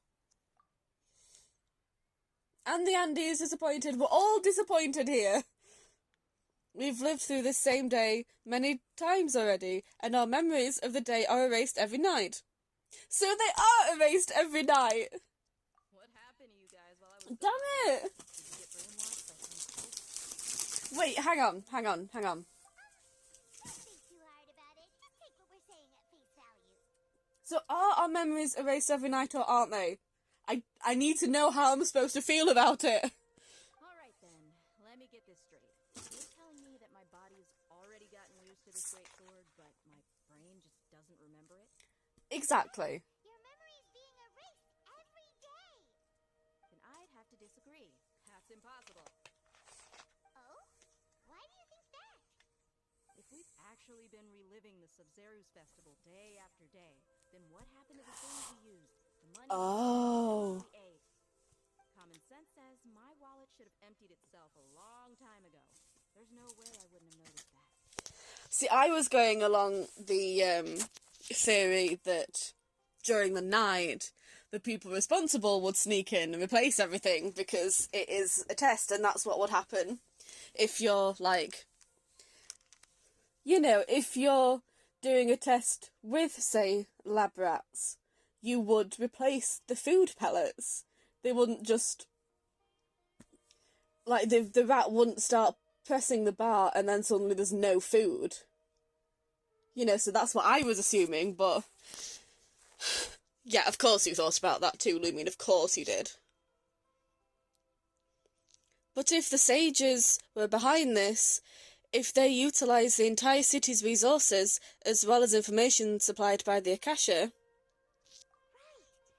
And the Andy is disappointed. We're all disappointed here. We've lived through this same day many times already, and our memories of the day are erased every night. So they are erased every night! What happened to you guys while I was Damn it! Did you get brainwashed by some kid? Wait, hang on. Don't think too hard about it. Just take what we're saying at face value. So are our memories erased every night or aren't they? I need to know how I'm supposed to feel about it. Alright then, let me get this straight. You're telling me that my body's already gotten used to this greatsword, but my brain just doesn't remember it? Exactly. Your memory's being erased every day. Then I'd have to disagree. That's impossible. Oh? Why do you think that? If we've actually been reliving the Sumeru's festival day after day, then what happened to the things we used? The money Oh. we ate? Common sense says my wallet should have emptied itself a long time ago. There's no way I wouldn't have noticed that. See, I was going along the theory that during the night, the people responsible would sneak in and replace everything because it is a test and that's what would happen if you're, like, you know, if you're doing a test with, say, lab rats, you would replace the food pellets. They wouldn't just, like, the rat wouldn't start pressing the bar and then suddenly there's no food. You know, so that's what I was assuming, but Yeah, of course you thought about that too, Lumine. Of course you did. But if the sages were behind this, if they utilised the entire city's resources, as well as information supplied by the Akasha... Right.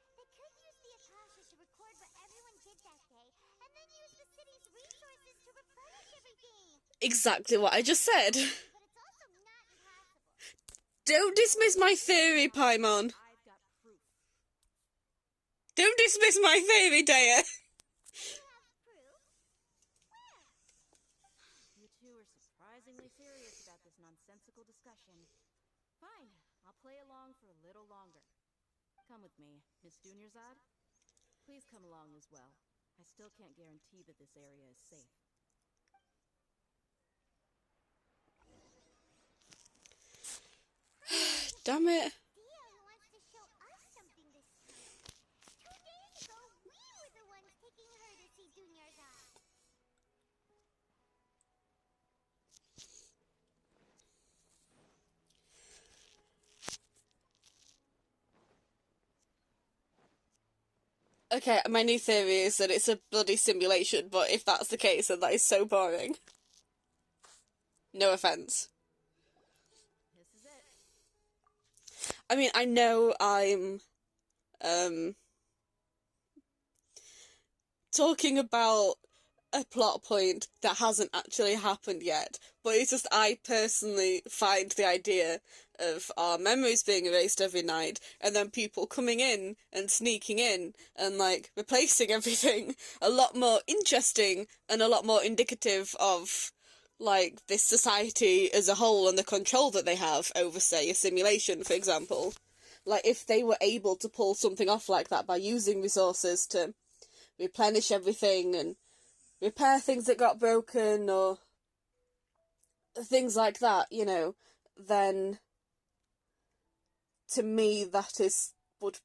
They could use the Akasha to record what everyone did that day, and then use the city's resources to replenish everything. Exactly what I just said. But it's also not impossible. Don't dismiss my theory, Paimon. I've got proof. Don't dismiss my theory, Dea. You have proof? Where? You two are surprisingly serious about this nonsensical discussion. Fine, I'll play along for a little longer. Come with me, Miss Dunyarzad. Please come along as well. I still can't guarantee that this area is safe. Damn it. Dia who wants to show us something this time. 2 days ago, we were the ones taking her to see Dunyarzad. Okay, my new theory is that it's a bloody simulation, but if that's the case, then that is so boring. No offense. This is it. I mean, I know I'm, talking about a plot point that hasn't actually happened yet, but it's just I personally find the idea of our memories being erased every night, and then people coming in and sneaking in and, like, replacing everything a lot more interesting and a lot more indicative of, like, this society as a whole and the control that they have over, say, a simulation, for example. Like, if they were able to pull something off like that by using resources to replenish everything and repair things that got broken or things like that, you know, then to me that would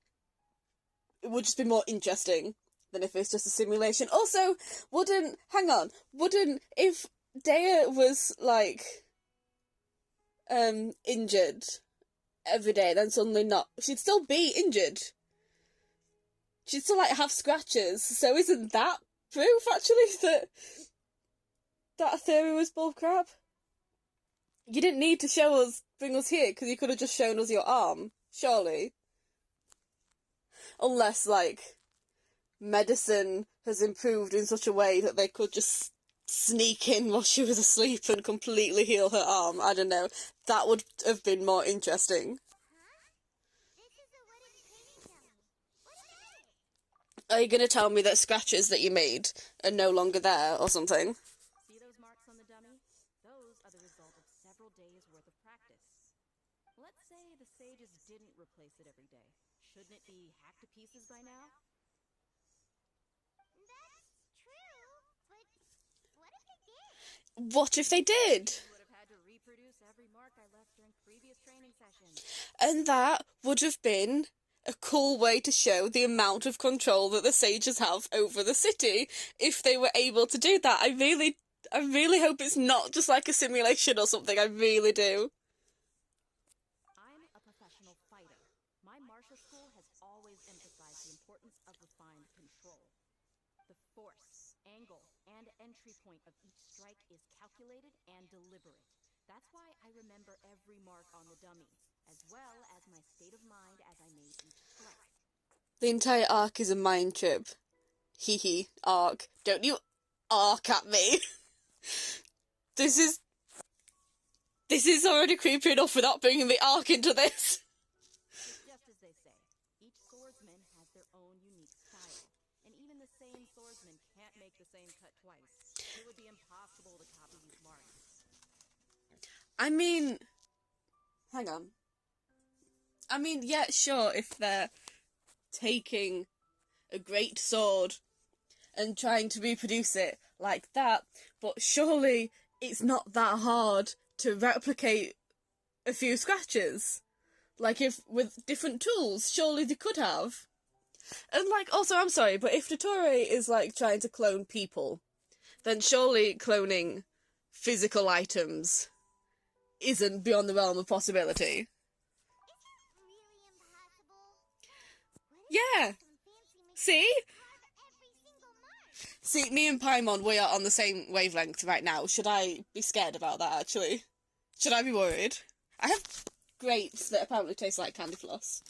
just be more interesting than if it's just a simulation. Also, wouldn't if Dea was, like, injured every day, then suddenly not, she'd still be injured. She'd still, like, have scratches, so isn't that proof, actually, that theory was bullcrap? You didn't need to bring us here, because you could have just shown us your arm, surely. Unless, like, medicine has improved in such a way that they could just sneak in while she was asleep and completely heal her arm. I don't know. That would have been more interesting. This is a wooden cleaning dummy. What about it? Are you going to tell me that scratches that you made are no longer there or something? See those marks on the dummy? Those are the result of several days' worth of practice. Let's say the sages didn't replace it every day. Shouldn't it be hacked to pieces by now? That's true, but what if they did? What if they did? You would have had to reproduce every mark I left during previous training sessions. And that would have been a cool way to show the amount of control that the sages have over the city if they were able to do that. I really hope it's not just like a simulation or something. I really do. I'm a professional fighter. My martial school has always emphasized the importance of refined control. The force, angle, and entry point of each strike is calculated and deliberate. That's why I remember every mark on the dummy, as well as my state of mind as I made each strike. The entire arc is a mind trip. Hee hee, arc. Don't you arc at me. This is already creepy enough without bringing the arc into this. It's just as they say, each swordsman has their own unique style, and even the same swordsman can't make the same cut twice. It would be impossible to copy these marks. I mean, hang on. I mean, yeah, sure, if they're taking a great sword and trying to reproduce it like that, but surely it's not that hard to replicate a few scratches. Like, if with different tools, surely they could have. And, like, also, I'm sorry, but if Dottore is, like, trying to clone people, then surely cloning physical items isn't beyond the realm of possibility. Is that really impossible? Yeah. See? See, me and Paimon, we are on the same wavelength right now. Should I be scared about that, actually? Should I be worried? I have grapes that apparently taste like candy floss.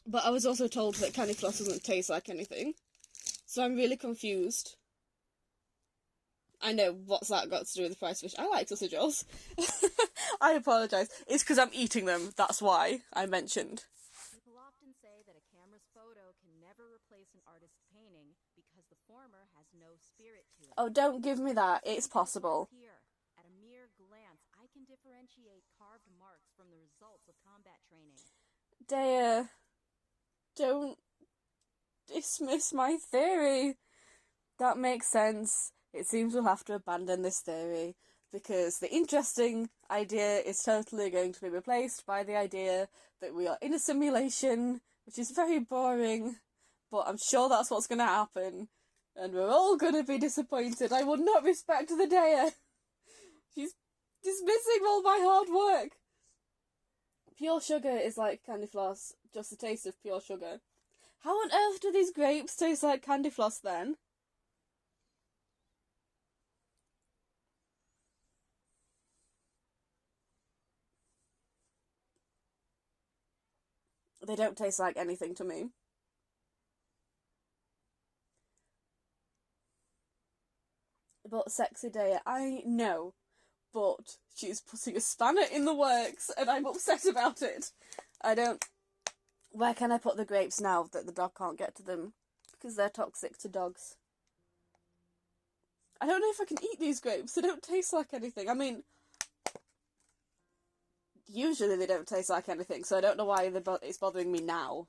But I was also told that candy floss doesn't taste like anything. So I'm really confused. I know, what's that got to do with the price of fish? I like sausage rolls. I apologise. It's because I'm eating them, that's why I mentioned. People often say that a camera's photo can never replace an artist's painting because the former has no spirit to it. Oh, don't give me that. It's possible. Here, at a mere glance, I can differentiate carved marks from the results of combat training. Dea, don't dismiss my theory. That makes sense. It seems we'll have to abandon this theory because the interesting idea is totally going to be replaced by the idea that we are in a simulation, which is very boring, but I'm sure that's what's going to happen, and we're all going to be disappointed. I would not respect the Dea. She's dismissing all my hard work. Pure sugar is like candy floss, just the taste of pure sugar. How on earth do these grapes taste like candy floss then? They don't taste like anything to me. But sexy Dea, I know, but she's putting a spanner in the works and I'm upset about it. I don't... Where can I put the grapes now that the dog can't get to them? Because they're toxic to dogs. I don't know if I can eat these grapes. They don't taste like anything. I mean, usually they don't taste like anything, so I don't know why it's bothering me now.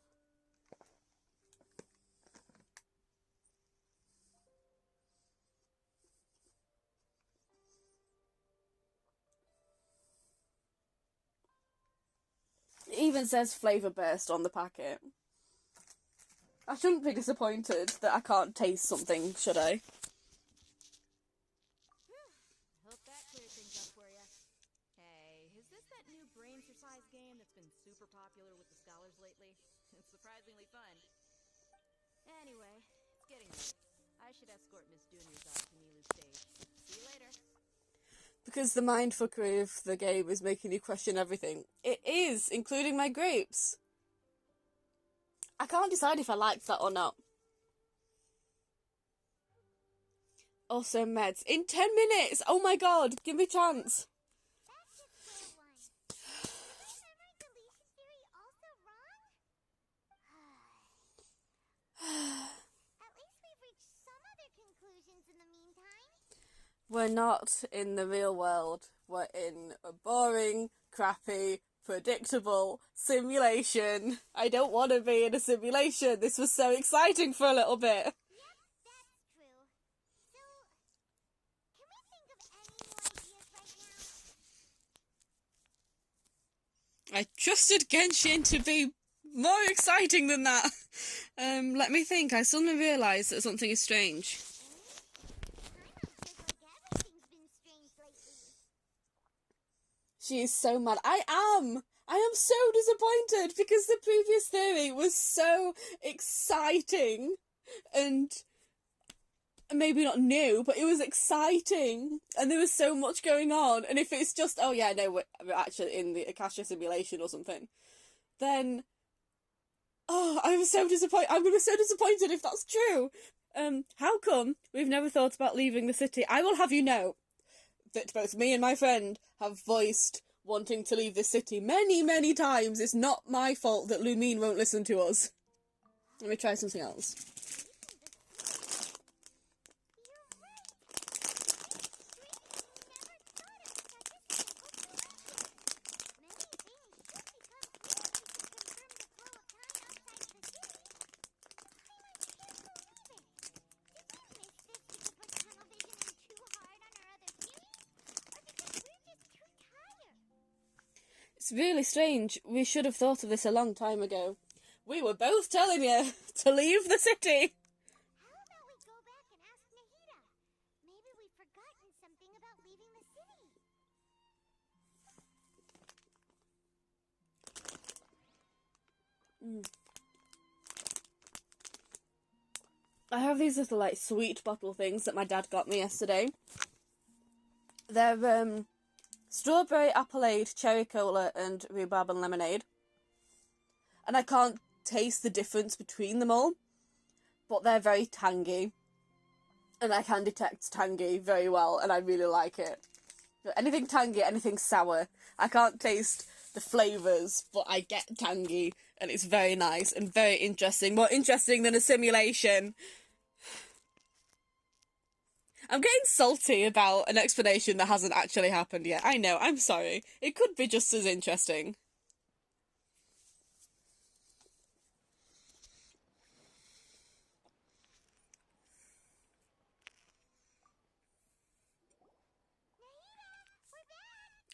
It even says flavour burst on the packet. I shouldn't be disappointed that I can't taste something, should I? Hope that cleared things up for you. Hey, is this that new brain exercise game that's been super popular with the scholars lately? It's surprisingly fun. Anyway, it's getting late. I should escort Miss Juniors off to Nilu's stage. See you later. Because the mindfuckery of the game is making you question everything. It is, including my grapes. I can't decide if I liked that or not. Also, meds. In 10 minutes! Oh my god, give me a chance. That's just so one. Is my memory deletion theory also wrong? At least we've reached some other conclusions in the meantime. We're not in the real world. We're in a boring, crappy, predictable simulation. I don't want to be in a simulation. This was so exciting for a little bit. Yep, that's true. So, can we think of any more ideas right now? I trusted Genshin to be more exciting than that. Let me think. I suddenly realised that something is strange. Everything's been strange lately. She is so mad. I am so disappointed because the previous theory was so exciting and maybe not new, but it was exciting and there was so much going on. And if it's just, oh yeah, no, we're actually in the Akasha simulation or something, then, oh, I'm so disappointed. I'm going to be so disappointed if that's true. How come we've never thought about leaving the city? I will have you know that both me and my friend have voiced wanting to leave this city many, many times. It's not my fault that Lumine won't listen to us. Let me try something else. It's really strange. We should have thought of this a long time ago. We were both telling you to leave the city. How about we go back and ask Nahida? Maybe we've forgotten something about leaving the city. I have these little, like, sweet bottle things that my dad got me yesterday. They're, strawberry appleade, cherry cola, and rhubarb and lemonade. And I can't taste the difference between them all, but they're very tangy. And I can detect tangy very well, and I really like it. Anything tangy, anything sour. I can't taste the flavours, but I get tangy, and it's very nice and very interesting. More interesting than a simulation. I'm getting salty about an explanation that hasn't actually happened yet. I know, I'm sorry. It could be just as interesting.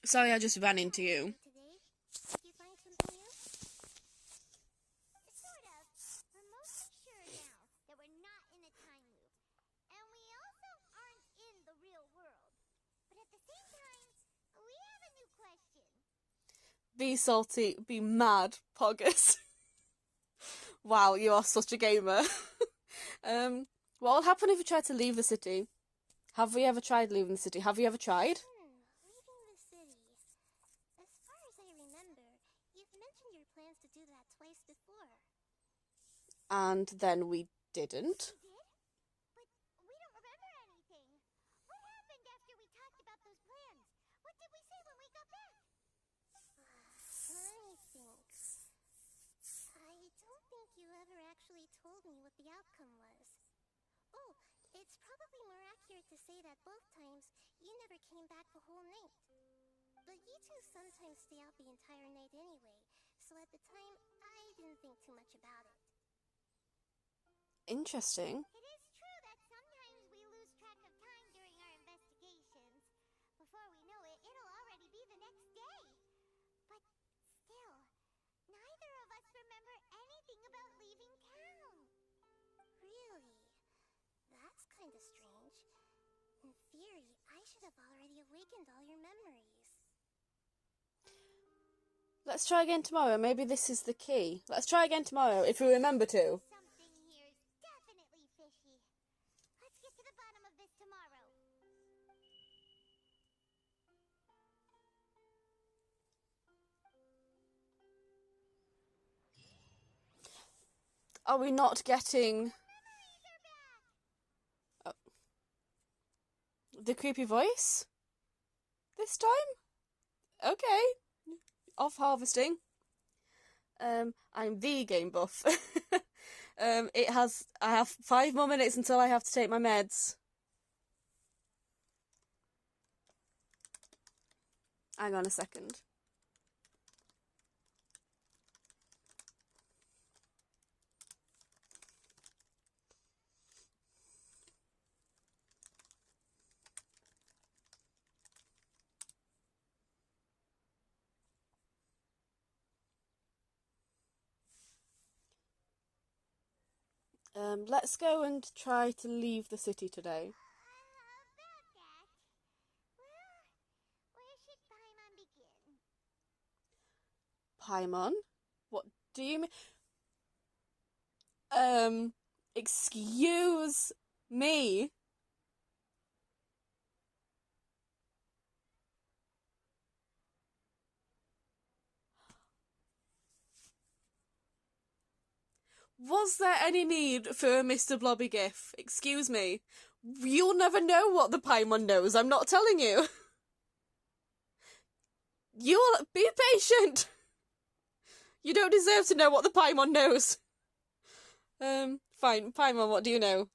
Sorry, I just ran into you. Today, did you find something new? Sort of. We're mostly sure now that we're not in a time loop. And we also aren't in the real world. But at the same time, we have a new question. Be salty, be mad, Poggers. Wow, you are such a gamer. What will happen if we try to leave the city? Have we ever tried leaving the city? Have you ever tried? Leaving the city. As far as I remember, you've mentioned your plans to do that twice before. And then we didn't. We did? But we don't remember anything. What happened after we talked about those plans? What did we say when we got back? Let me think. I don't think you ever actually told me what the outcome was. Oh, it's probably more accurate to say that both times you never came back the whole night. But you two sometimes stay out the entire night anyway, so at the time, I didn't think too much about it. Interesting. It is true that sometimes we lose track of time during our investigations. Before we know it, it'll already be the next day. But still, neither of us remember anything about leaving town. Really? That's kinda strange. In theory, I should have already awakened all your memories. Let's try again tomorrow. Maybe this is the key. Let's try again tomorrow, if we remember to. Something here is definitely fishy. Let's get to the bottom of this tomorrow. Are we not getting... Oh. The creepy voice? This time? Okay. Off harvesting. I'm the game buff. I have 5 more minutes until I have to take my meds. Hang on a second. Let's go and try to leave the city today. About that. Well, where should Paimon begin? Paimon? What do you mean? Excuse me? Was there any need for a Mr. Blobby gif? Excuse me. You'll never know what the Paimon knows, I'm not telling you. You'll be patient. You don't deserve to know what the Paimon knows. Fine. Paimon, what do you know?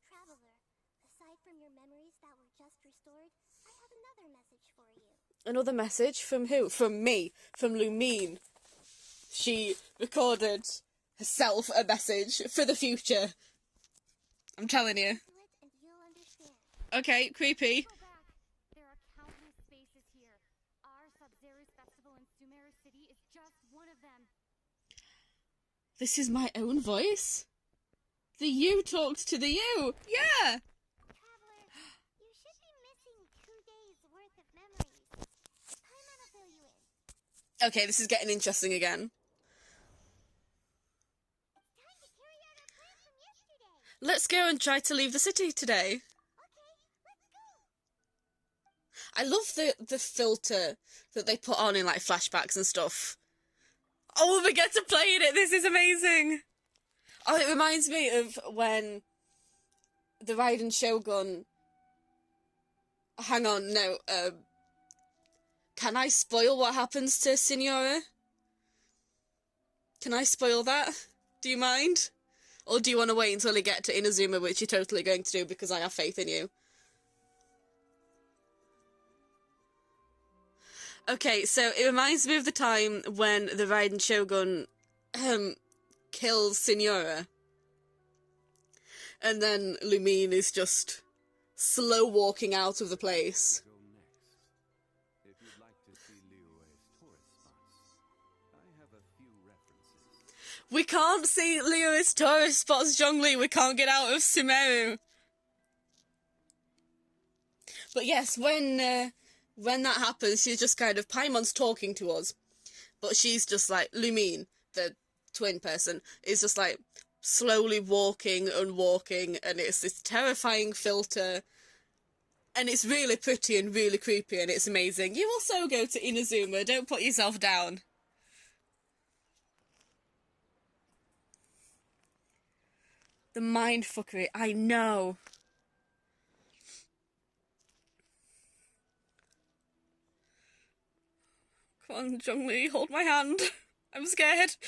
Traveler, aside from your memories that were just restored, I have another message for you. Another message? From who? From me. From Lumine. She recorded herself a message for the future. I'm telling you. Do it and you'll understand. Okay, creepy. Go back. There are countless spaces here. Our Sub-Zero's festival in Sumeru City is just one of them. This is my own voice? The you talked to the you. Yeah. Traveler, you should be missing 2 days worth of memories. Paimon will fill you in. Okay, this is getting interesting again. It's time to carry Let's go and try to leave the city today. I love the filter that they put on in like flashbacks and stuff. Oh, we get to play in it. This is amazing. Oh, it reminds me of when the Raiden Shogun. Hang on, no. Can I spoil what happens to Signora? Can I spoil that? Do you mind? Or do you want to wait until you get to Inazuma, which you're totally going to do because I have faith in you? Okay, so it reminds me of the time when the Raiden Shogun kills Signora. And then Lumine is just slow walking out of the place. Go next. If you'd like to see Liyue's tourist spots, I have a few references. We can't see Liyue's tourist spots, Zhongli. We can't get out of Sumeru. But yes, when that happens, she's just kind of, Paimon's talking to us, but she's just like, Lumine, the twin person, is just like slowly walking and walking, and it's this terrifying filter, and it's really pretty and really creepy, and it's amazing. You also go to Inazuma, don't put yourself down. The mindfuckery, I know. Come on, Zhongli, hold my hand. I'm scared.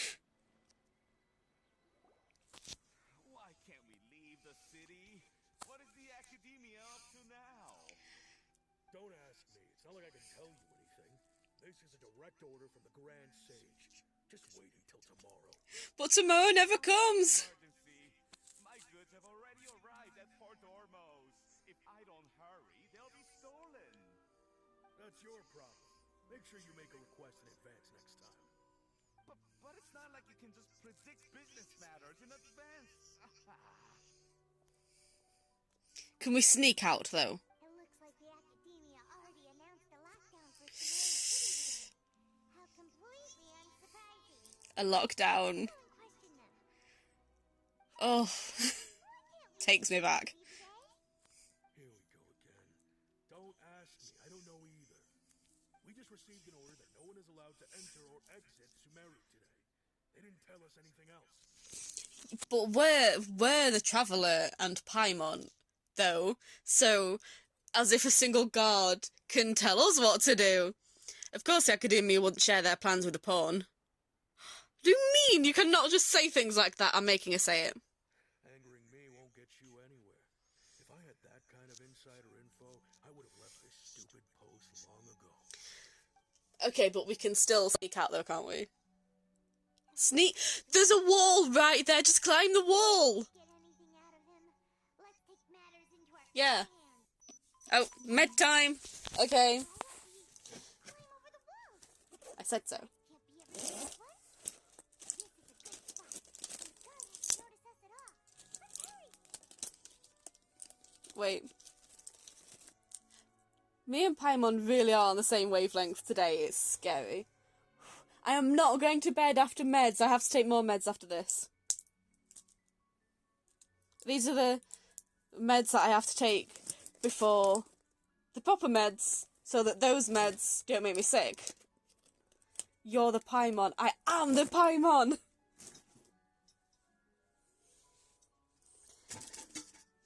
Why can't we leave the city? What is the academia up to now? Don't ask me. It's not like I can tell you anything. This is a direct order from the Grand Sage. Just wait until tomorrow. But tomorrow never comes. Emergency. My goods have already arrived at Port Ormos. If I don't hurry, they'll be stolen. That's your problem. Make sure you make a request in advance next time. But it's not like you can just predict business matters in advance. Can we sneak out, though? It looks like the Academia already announced a lockdown for Sumeru. How completely unsurprising. A lockdown. Go and question them. Oh, takes me back. Here we go again. Don't ask me. I don't know either. We just received an order that no one is allowed to enter or exit Sumeru today. They didn't tell us anything else. But we're the Traveller and Paimon, though, so as if a single guard can tell us what to do. Of course the Academia wouldn't share their plans with a pawn. What do you mean? You cannot just say things like that. I'm making her say it. Angering me won't get you anywhere. If I had that kind of insider info, I would have left this stupid post long ago. Okay, but we can still sneak out though, can't we? Sneak? There's a wall right there. Just climb the wall. Get anything out of him? Let's take matters into our Yeah. hands. Oh, med time. Okay. Climb over the wall. I said so. Can't be everything at once. This is a good spot. The guard hasn't noticed us at all. Let's hurry. Wait. Me and Paimon really are on the same wavelength today. It's scary. I am not going to bed after meds. I have to take more meds after this. These are the meds that I have to take before the proper meds, so that those meds don't make me sick. You're the Paimon. I am the Paimon!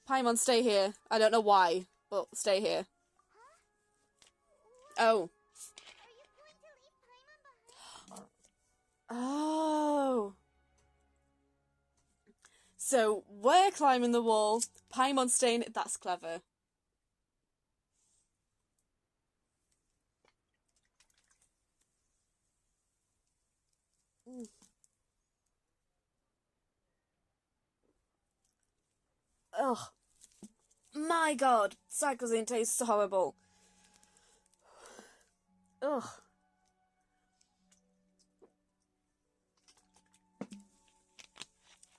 Paimon, stay here. I don't know why, but stay here. Oh. Are you going to leave Paimon behind? Oh. So, we're climbing the wall, Paimon staying... That's clever. Ugh. My god, Cyclozine tastes horrible. Ugh.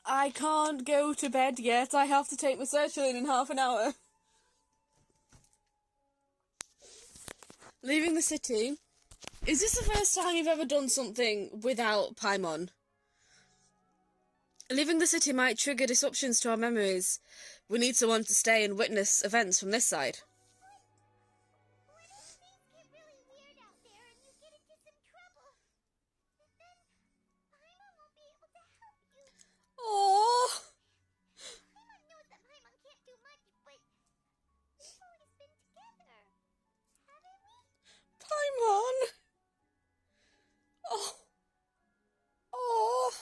I can't go to bed yet. I have to take my sertraline in half an hour. Leaving the city. Is this the first time you've ever done something without Paimon? Leaving the city might trigger disruptions to our memories. We need someone to stay and witness events from this side. What if things get really weird out there and you get into some trouble? And then Paimon won't be able to help you. Oh, Paimon knows that Paimon can't do much, but we've always been together, haven't we? Paimon. Oh. Oh.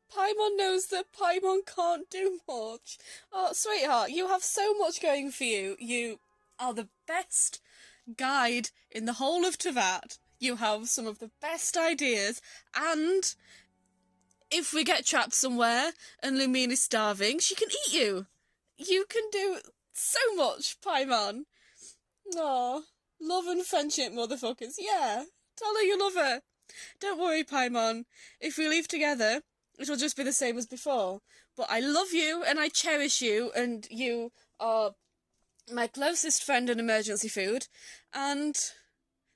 Paimon knows that Paimon can't do much. Oh, sweetheart, you have so much going for you. You are the best guide in the whole of Teyvat. You have some of the best ideas, and if we get trapped somewhere and Lumine is starving, she can eat you. You can do so much, Paimon. Aw, love and friendship, motherfuckers. Yeah, tell her you love her. Don't worry, Paimon. If we leave together, it will just be the same as before. But I love you and I cherish you, and you are my closest friend and emergency food, and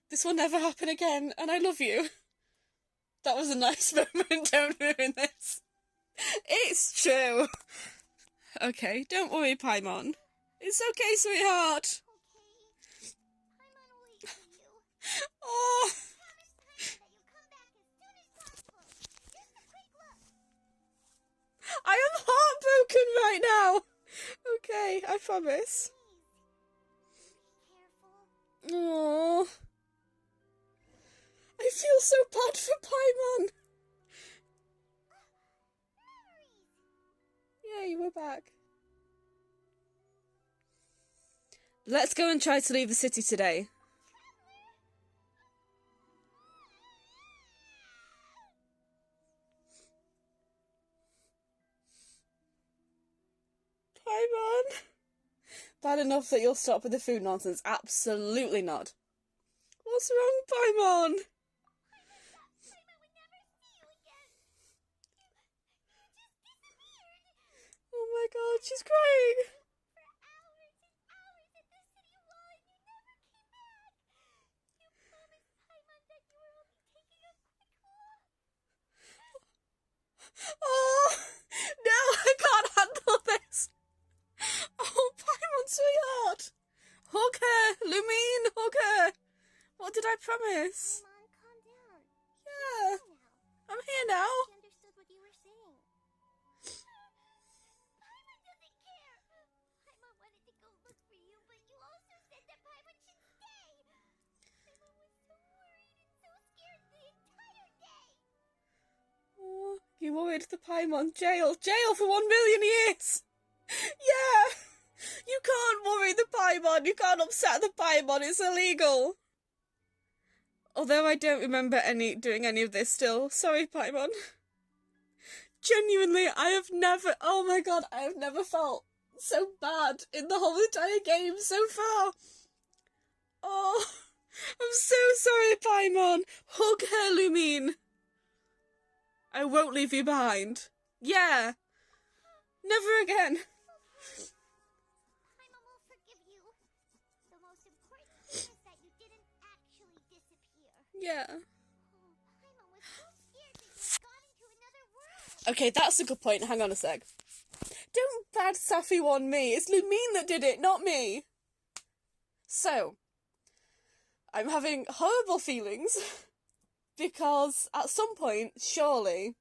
this will never happen again, and I love you. That was a nice moment, don't ruin this. It's true. Okay, don't worry, Paimon. It's okay, sweetheart. Okay. Paimon will wait for you. Oh, Promise Paimon that you'll come back as soon as possible. Just a quick look. I am heartbroken right now. Okay, I promise. Please. Be careful. Oh, I feel so bad for Paimon. Memories. Yay, we're back. Let's go and try to leave the city today. Paimon. Bad enough that you'll stop with the food nonsense. Absolutely not. What's wrong, Paimon? Paimon would never see you again. You just disappeared. Oh my god, she's crying. For hours and hours at the city wall and you never came back. You promised Paimon that you were only taking a quick walk. Oh, no, I can't handle this. Oh, Paimon, sweetheart. Hug her, Lumine, hug her. What did I promise? Paimon, calm down. Yeah, Now. I'm here now. She understood what you were saying. Paimon doesn't care. Paimon wanted to go look for you, but you also said that Paimon should stay. Paimon was so worried and so scared the entire day. Oh, you worried the Paimon. Jail for 1,000,000 years. Yeah, you can't worry the Paimon. You can't upset the Paimon. It's illegal. Although I don't remember doing any of this still. Sorry, Paimon. Genuinely, I have never felt so bad in the whole entire game so far. Oh, I'm so sorry, Paimon. Hug her, Lumine. I won't leave you behind. Yeah. Never again. Paimon will forgive you. The most important thing is that you didn't actually disappear. Yeah. Oh, Paimon was so scared that you had gone into another world. Okay, that's a good point. Hang on a sec. Don't bad Safi one me. It's Lumine that did it, not me. So, I'm having horrible feelings because at some point, surely,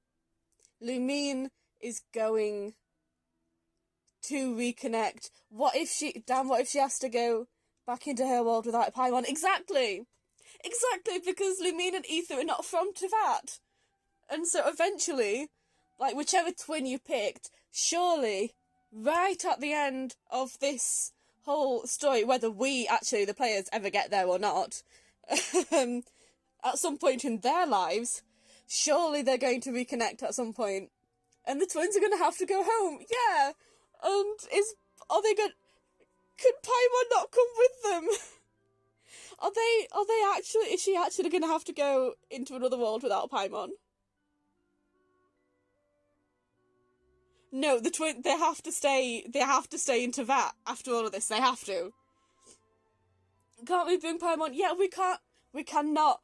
Lumine is going to reconnect. What if she has to go back into her world without Paimon? Exactly, because Lumine and Ether are not from Teyvat. And so eventually, like, whichever twin you picked, surely, right at the end of this whole story, whether we actually, the players, ever get there or not, at some point in their lives, surely they're going to reconnect at some point. And the twins are going to have to go home. Yeah. And could Paimon not come with them? Is she actually going to have to go into another world without Paimon? No, they have to stay in Teyvat after all of this. They have to. Can't we bring Paimon? Yeah, we cannot.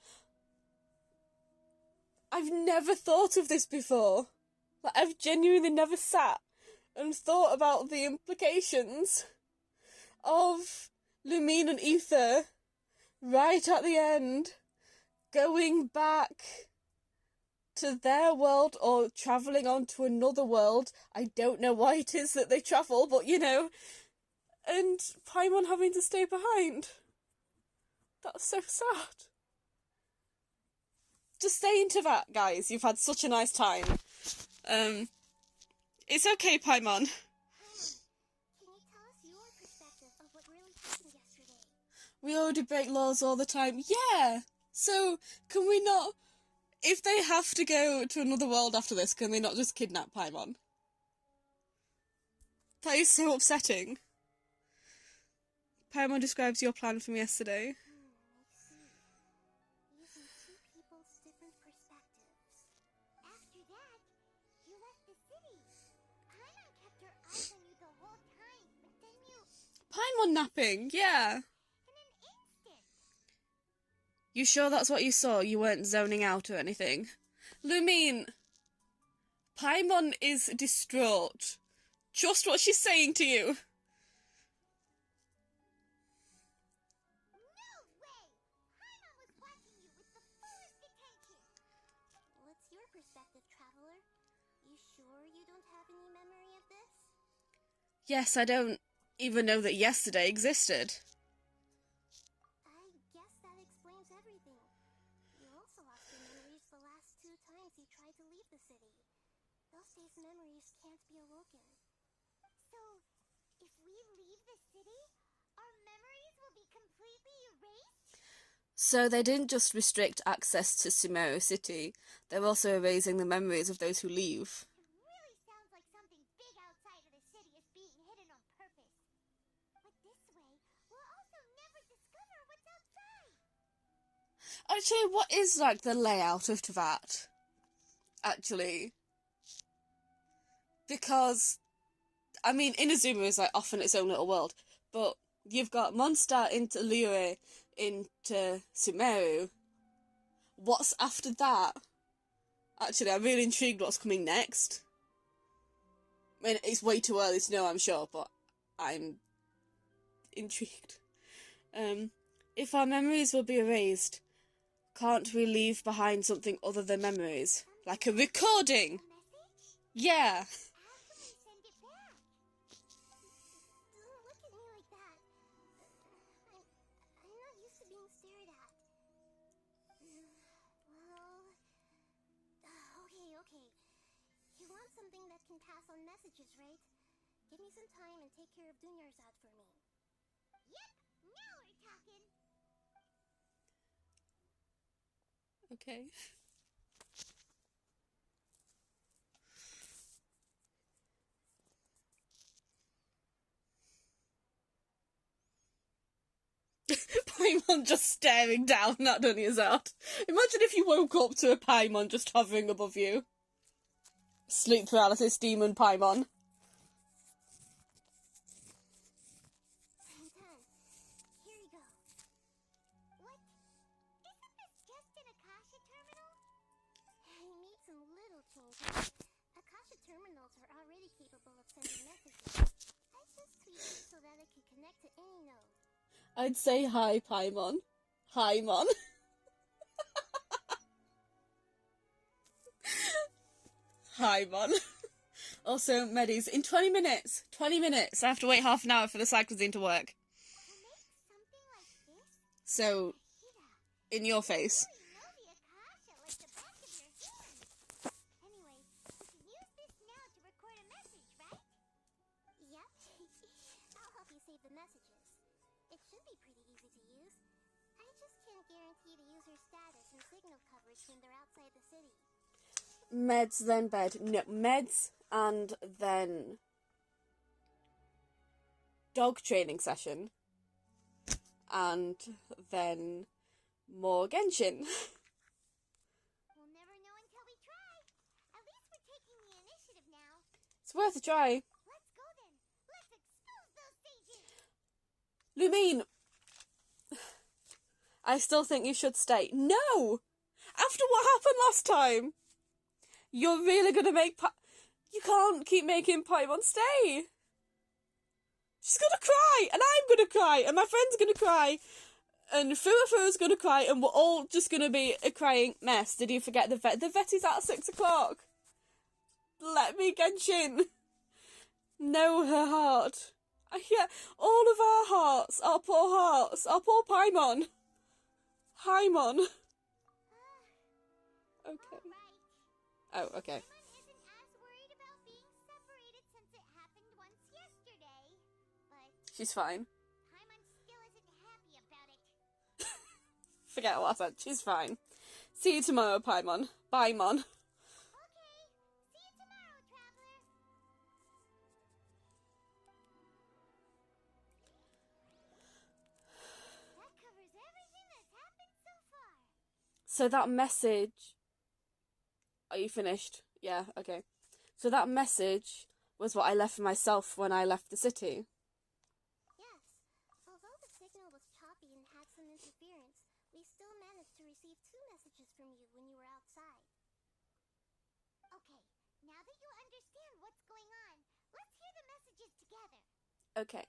I've never thought of this before. Like, I've genuinely never sat and thought about the implications of Lumine and Ether right at the end going back to their world or travelling on to another world. I don't know why it is that they travel, but you know, and Paimon having to stay behind. That's so sad. Just stay into that, guys. You've had such a nice time. It's okay, Paimon. Can you tell us your perspective of what really happened yesterday? We already break laws all the time. Yeah! So, can we not... If they have to go to another world after this, can they not just kidnap Paimon? That is so upsetting. Paimon describes your plan from yesterday. I see. Using two people's different perspectives. After that, you left the city. Paimon kept her eyes on you the whole time, but then you... Paimon napping, yeah. in an instant. You sure that's what you saw? You weren't zoning out or anything? Lumine, Paimon is distraught. Trust what she's saying to you. No way! Paimon was watching you with the fullest attention. What's your perspective, Traveler? You sure you don't have any memory of this? Yes, I don't even know that yesterday existed. I guess that explains everything. You also lost your memories the last 2 times you tried to leave the city. Those days' memories can't be awoken. So, if we leave the city, our memories will be completely erased? So they didn't just restrict access to Sumeru City, they're also erasing the memories of those who leave. It really sounds like something big outside of the city is being hidden on purpose. But this way, we'll also never discover what's outside. Actually, what is, like, the layout of Teyvat? Actually. Because, I mean, Inazuma is, like, often its own little world, but you've got Mondstadt into Liyue into Sumeru. What's after that? Actually, I'm really intrigued what's coming next. I mean, it's way too early to know, I'm sure, but I'm intrigued. If our memories will be erased, can't we leave behind something other than memories? Like a recording! Message? Yeah! How can we send it back? Don't look at me like that. I'm not used to being stared at. Well... okay. You want something that can pass on messages, right? Give me some time and take care of Dunyarzad for me. Yep, now we're talking. Okay. Paimon just staring down at Dunyarzad. Imagine if you woke up to a Paimon just hovering above you. Sleep paralysis demon Paimon. I'm done. Here you go. What? Isn't this just an Akasha terminal? I made some little changes. Akasha terminals are already capable of sending messages. I just tweaked it so that it could connect to any node. I'd say hi, Paimon. Hi, Mon. Hi, Mon. Also, Medis, in 20 minutes. 20 minutes. I have to wait half an hour for the cyclozine to work. To make something like this? So, Hida, in your face. you really know the Akasha like the back of your hand. Anyway, we can use this now to record a message, right? Yep. I'll help you save the messages. It should be pretty easy to use. I just can't guarantee the user's status and signal coverage when they're outside the city. Meds, then bed. No, meds, and then dog training session. And then more Genshin. We'll never know until we try. At least we're taking the initiative now. It's worth a try. Let's go then. Let's expose those sages. Lumine! I still think you should stay. No! After what happened last time! You're really gonna make You can't keep making Paimon stay. She's gonna cry, and I'm gonna cry, and my friend's gonna cry, and Furufuru's gonna cry, and we're all just gonna be a crying mess. Did you forget the vet? The vet is at 6 o'clock. Let me Genshin. Know her heart. Yeah, all of our hearts, our poor Paimon. Paimon. Okay. Oh, okay. Paimon isn't as worried about being separated since it happened once yesterday. But She's fine. Paimon still isn't happy about it. Forget what I said. She's fine. See you tomorrow, Paimon. Bye, Mon. Okay, see you tomorrow, Traveler. That covers everything that's happened so far. So that message... Are you finished? Yeah, okay. So that message was what I left for myself when I left the city. Yes. Although the signal was choppy and had some interference, we still managed to receive 2 messages from you when you were outside. Okay, now that you understand what's going on, let's hear the messages together. Okay.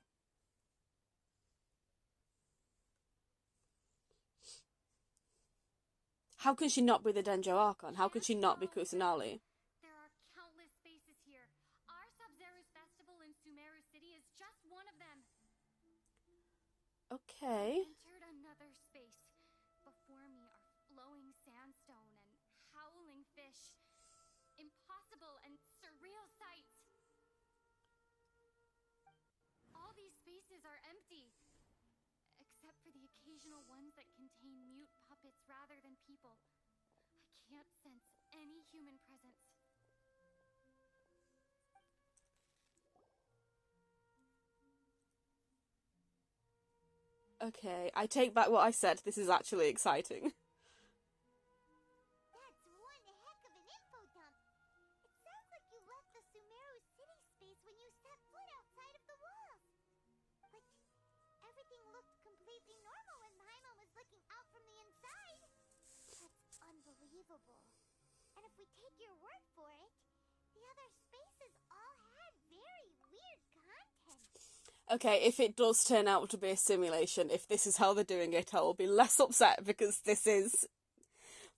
How can she not be the Denjo Archon? How can she not be Kusanali? There are countless spaces here. Our Sub-Zero's festival in Sumeru City is just one of them. Okay. Entered another space. Before me are flowing sandstone and howling fish. Impossible and surreal sights. All these spaces are empty. Except for the occasional ones that contain mute puppets rather than people. I can't sense any human presence. Okay, I take back what I said. This is actually exciting. That's one heck of an info dump. It sounds like you left the Sumeru city space when you set foot outside of the walls. But everything looked completely normal when Paimon was looking out from the inside. That's unbelievable. And if we take your word for it, the other spaces all had very weird content. Okay, if it does turn out to be a simulation, if this is how they're doing it, I will be less upset because this is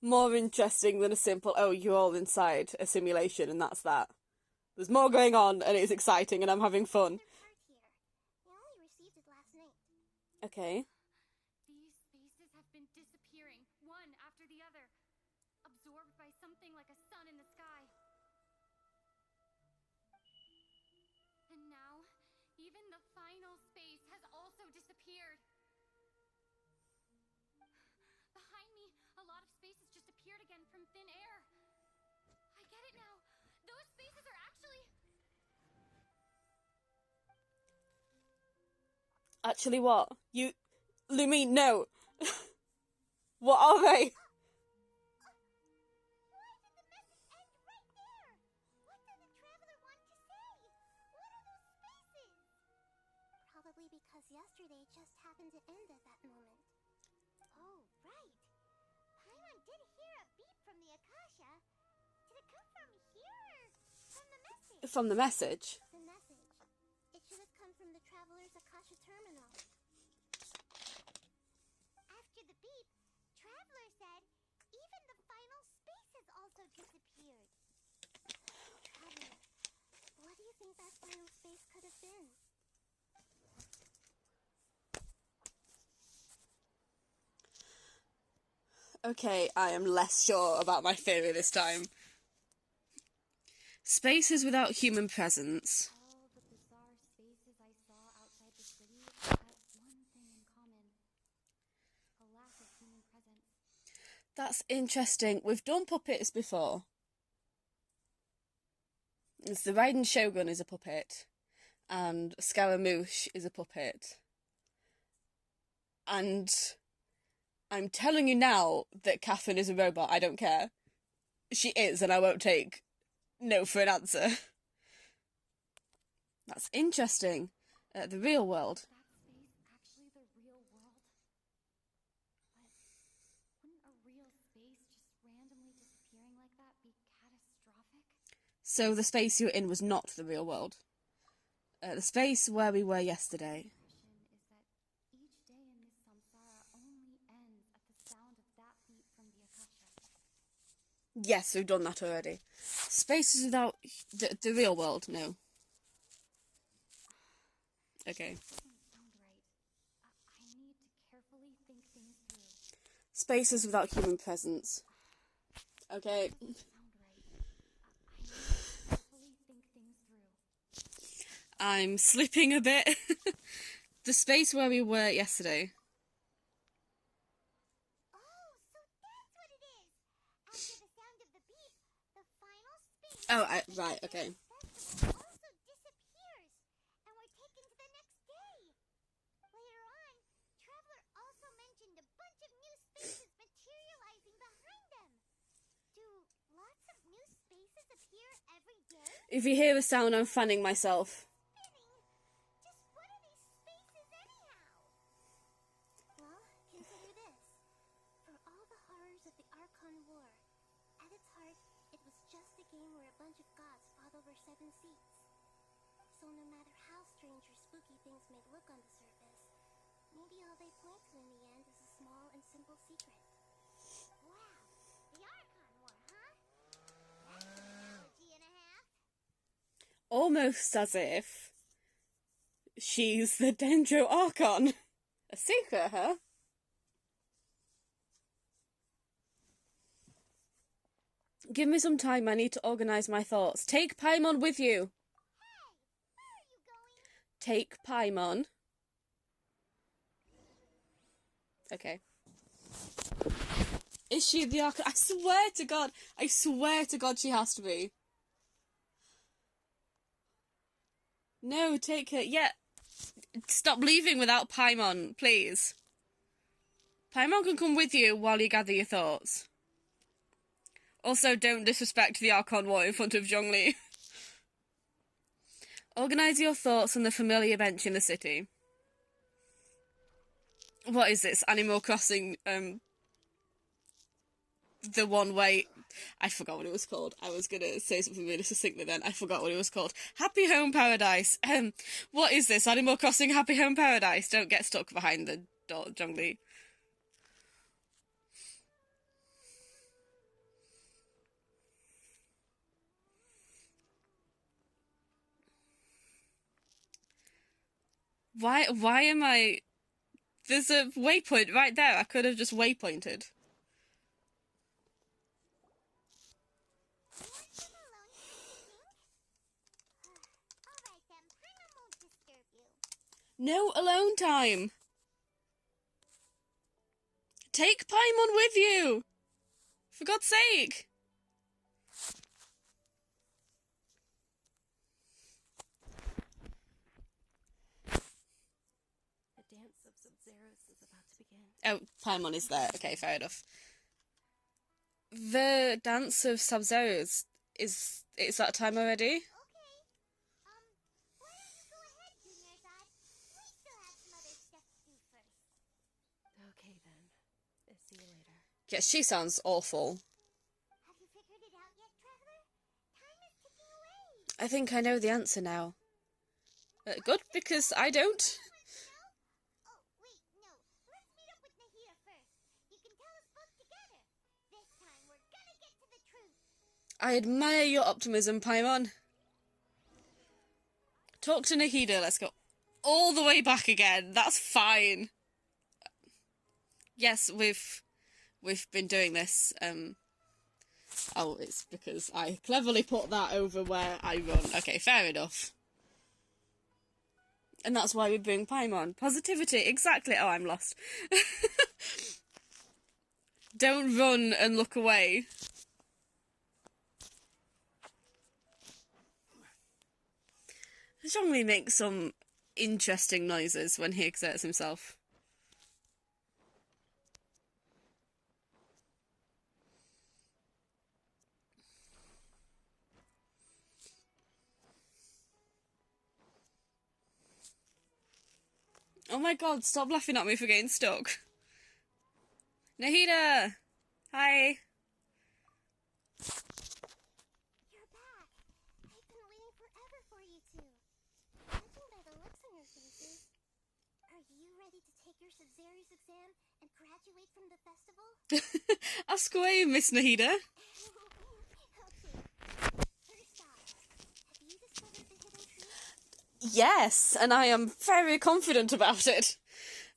more interesting than a simple, oh, you're all inside a simulation and that's that. There's more going on and it's exciting and I'm having fun. There's part here. I only received it last night. Okay. These spaces have been disappearing, one after the other, absorbed by something like a sun in the sky. And now, even the final space has also disappeared. Behind me, a lot of spaces just appeared again from thin air. I get it now. Those spaces are actually... Actually what? Lumi, no! What are they? Why did the message end right there? What did the Traveler want to say? What are those spaces? Probably because yesterday just happened to end at that moment. Oh, right. Paimon did hear a beep from the Akasha. Did it come from here or from the message? From the message. The message. It should have come from the Traveler's Akasha terminal. After the beep, Traveler said even the final space has also disappeared. Traveler, what do you think that final space could have been? Okay, I am less sure about my theory this time. Spaces without human presence. All the bizarre spaces I saw outside the city had one thing in common. A lack of human presence. That's interesting. We've done puppets before. It's the Raiden Shogun is a puppet. And Scaramouche is a puppet. And I'm telling you now that Catherine is a robot. I don't care. She is, and I won't take no for an answer. That's interesting. The real world. That space actually the real world? But wouldn't a real space just randomly disappearing like that be catastrophic? So the space you were in was not the real world. The space where we were yesterday. Is that each day in this samsara only ends at the sound of that beat from the Akasha. Yes, we've done that already. Spaces without the real world, no. Okay. Doesn't sound right. I need to carefully think things through. Spaces without human presence. Okay. Doesn't sound right. I need to carefully think things through. I'm slipping a bit. The space where we were yesterday. Oh, so that's what it is! After the sound of the beat, the final space... Oh, right, okay. festival also disappears, and we're taken to the next day. Later on, Traveler also mentioned a bunch of new spaces materializing behind them. Do lots of new spaces appear every day? If you hear a sound, I'm fanning myself. Spinning. Just what are these spaces anyhow? Well, consider this. For all the horrors of the Archon War, at its heart, it was just a game where a bunch of gods fought over 7 seats. So no matter how strange or spooky things may look on the surface, maybe all they point to in the end is a small and simple secret. Wow, the Archon War, huh? That's an analogy and a half. Almost as if she's the Dendro Archon. A secret, huh? Give me some time, I need to organise my thoughts. Take Paimon with you. Hey, where are you going? Take Paimon. Okay. Is she the Archon? I swear to God she has to be. No, take her. Yeah. Stop leaving without Paimon, please. Paimon can come with you while you gather your thoughts. Also, don't disrespect the Archon War in front of Zhongli. Organise your thoughts on the familiar bench in the city. What is this? Animal Crossing, the one way... I forgot what it was called. I was gonna say something really succinctly then. I forgot what it was called. Happy Home Paradise. What is this? Animal Crossing Happy Home Paradise. Don't get stuck behind the door, Zhongli. Why am I... There's a waypoint right there. I could have just waypointed. You want some alone time, think? Alright then, Paimon won't disturb you. No alone time. Take Paimon with you. For God's sake. The dance of Sub-Zeros is about to begin. Oh, Paimon is there. Okay, fair enough. The dance of Sub-Zeros is that time already? Okay. Why don't you go ahead, Junior Zod? We still have some other stuff to do first. Okay then. See you later. Yeah, she sounds awful. Have you figured it out yet, Traveler? Time is ticking away. I think I know the answer now. Good, because I don't. Oh, wait, no. Let's meet up with Nahida first. You can tell us both together. This time, we're gonna get to the truth. I admire your optimism, Paimon. Talk to Nahida, let's go all the way back again. That's fine. Yes, we've been doing this. Oh, it's because I cleverly put that over where I run. Okay, fair enough. And that's why we bring Paimon. Positivity, exactly. Oh, I'm lost. Don't run and look away. Zhongli makes some interesting noises when he exerts himself. Oh my god, stop laughing at me for getting stuck. Nahida! Hi! You're back. ready to take your Sumeru's exam and graduate from the festival? Ask away, Miss Nahida. Okay. First off, have you discovered the hidden truth? Yes, and I am very confident about it.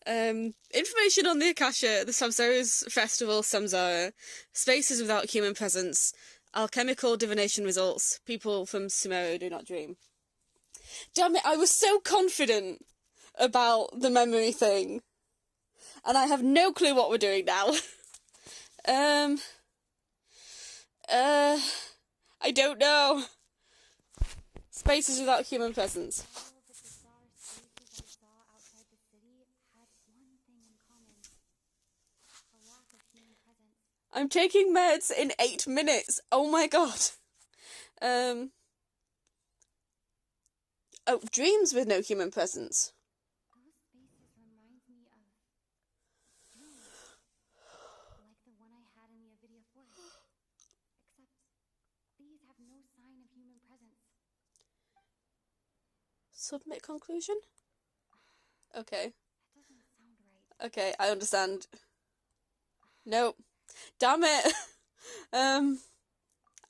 Information on the Akasha, the Samsara's Festival, Samsara, spaces without human presence, alchemical divination results, people from Sumeru do not dream. Damn it, I was so confident about the memory thing, and I have no clue what we're doing now. I don't know. Spaces without human presence. All of the bizarre spaces I saw outside the city had one thing in common: a lack of human presence. I'm taking meds in 8 minutes. Oh my god. Oh, dreams with no human presence. Those spaces remind me of dreams, like the one I had in the Avidia Forest. Except these have no sign of human presence. Submit conclusion? Okay. That doesn't sound right. Okay, I understand. Nope. Damn it.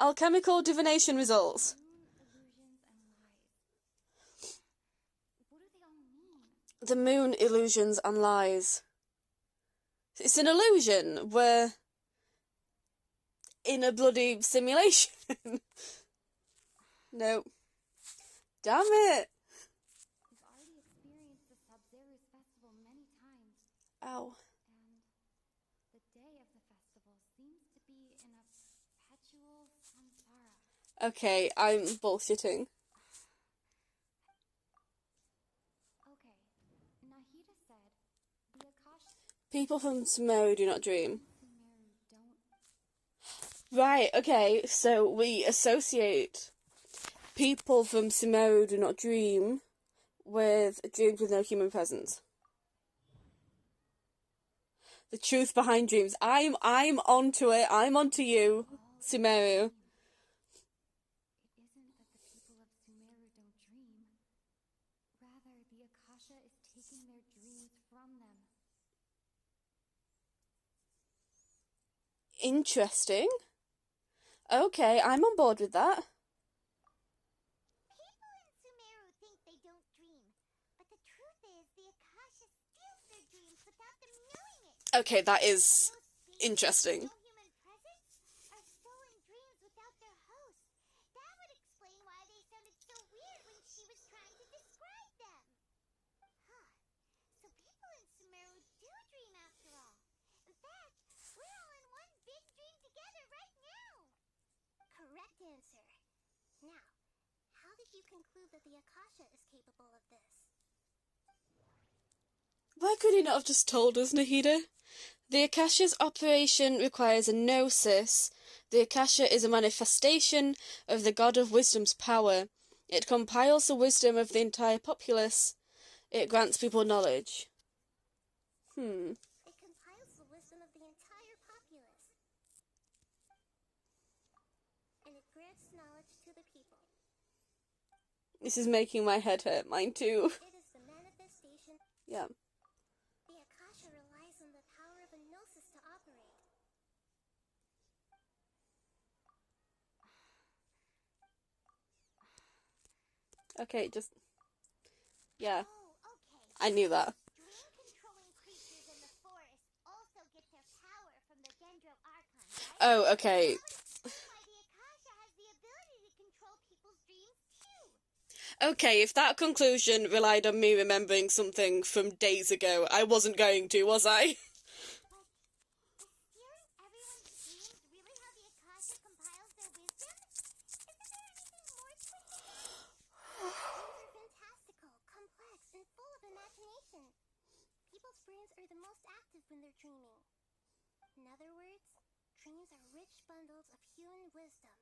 Alchemical divination results. Moon illusions and lies. The moon illusions and lies. It's an illusion. We're in a bloody simulation. Nope. Damn it. We've already experienced the Sub-Zero's festival many times, Ow. and the day of the festival seems to be in a perpetual samsara. Okay, I'm bullshitting. Okay, Nahida said the Akasha People from Sumeru do not dream. Sumeru don't. Right, okay, so we associate people from Sumeru do not dream with dreams with no human presence. The truth behind dreams. I'm onto it. I'm onto you, Sumeru. It isn't that the people of Sumeru don't dream. Rather, the Akasha is taking their dreams from them. Interesting. Okay, I'm on board with that. People in Sumeru think they don't dream, but the truth is the Akasha steals their dreams without them knowing it. Okay, that is Those species interesting. with no human presence are stolen dreams without their host. That would explain why they sounded so weird when she was trying to describe them. Huh. So people in Sumeru do dream after all. In fact, we're all in one big dream together right now. Correct answer. Now, how did you conclude that the Akasha is capable of this? Why could he not have just told us, Nahida? The Akasha's operation requires a gnosis. The Akasha is a manifestation of the God of Wisdom's power. It compiles the wisdom of the entire populace. It grants people knowledge. It compiles the wisdom of the entire populace. And it grants knowledge to the people. This is making my head hurt. Mine too. It is the manifestation. Yeah. The Akasha relies on the power of a gnosis to operate. Okay, just... Yeah, Oh, okay. I knew that. Dream-controlling creatures in the forest also get their power from the Dendro Archon, right? Oh, okay. That would explain why the Akasha has the ability to control people's dreams, too. Okay, if that conclusion relied on me remembering something from days ago, I wasn't going to, was I? But is stealing everyone's dreams really how the Akasha compiles their wisdom? Isn't there anything more to it? Dreams are fantastical, complex, and full of imagination. People's brains are the most active when they're dreaming. In other words, dreams are rich bundles of human wisdom.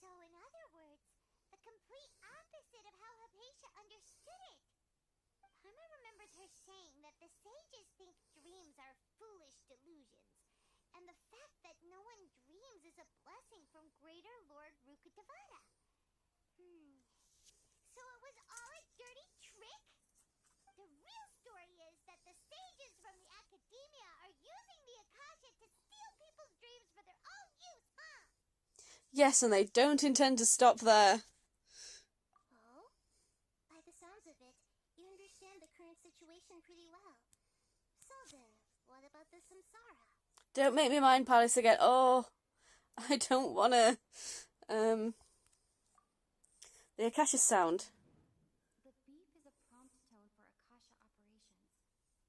So, in other words, the complete opposite of how Hypatia understood it. Paimon remembers her saying that the sages think dreams are foolish delusions, and the fact that no one dreams is a blessing from Greater Lord Rukkhadevata. So it was all a dirty trick? The real story is that Yes, and they don't intend to stop there. Oh? By the sounds of it, you understand the current situation pretty well. So then, what about the samsara? Don't make me mind Palace again. Oh, I don't wanna. The Akasha sound. The beep is a prompt tone for Akasha operations.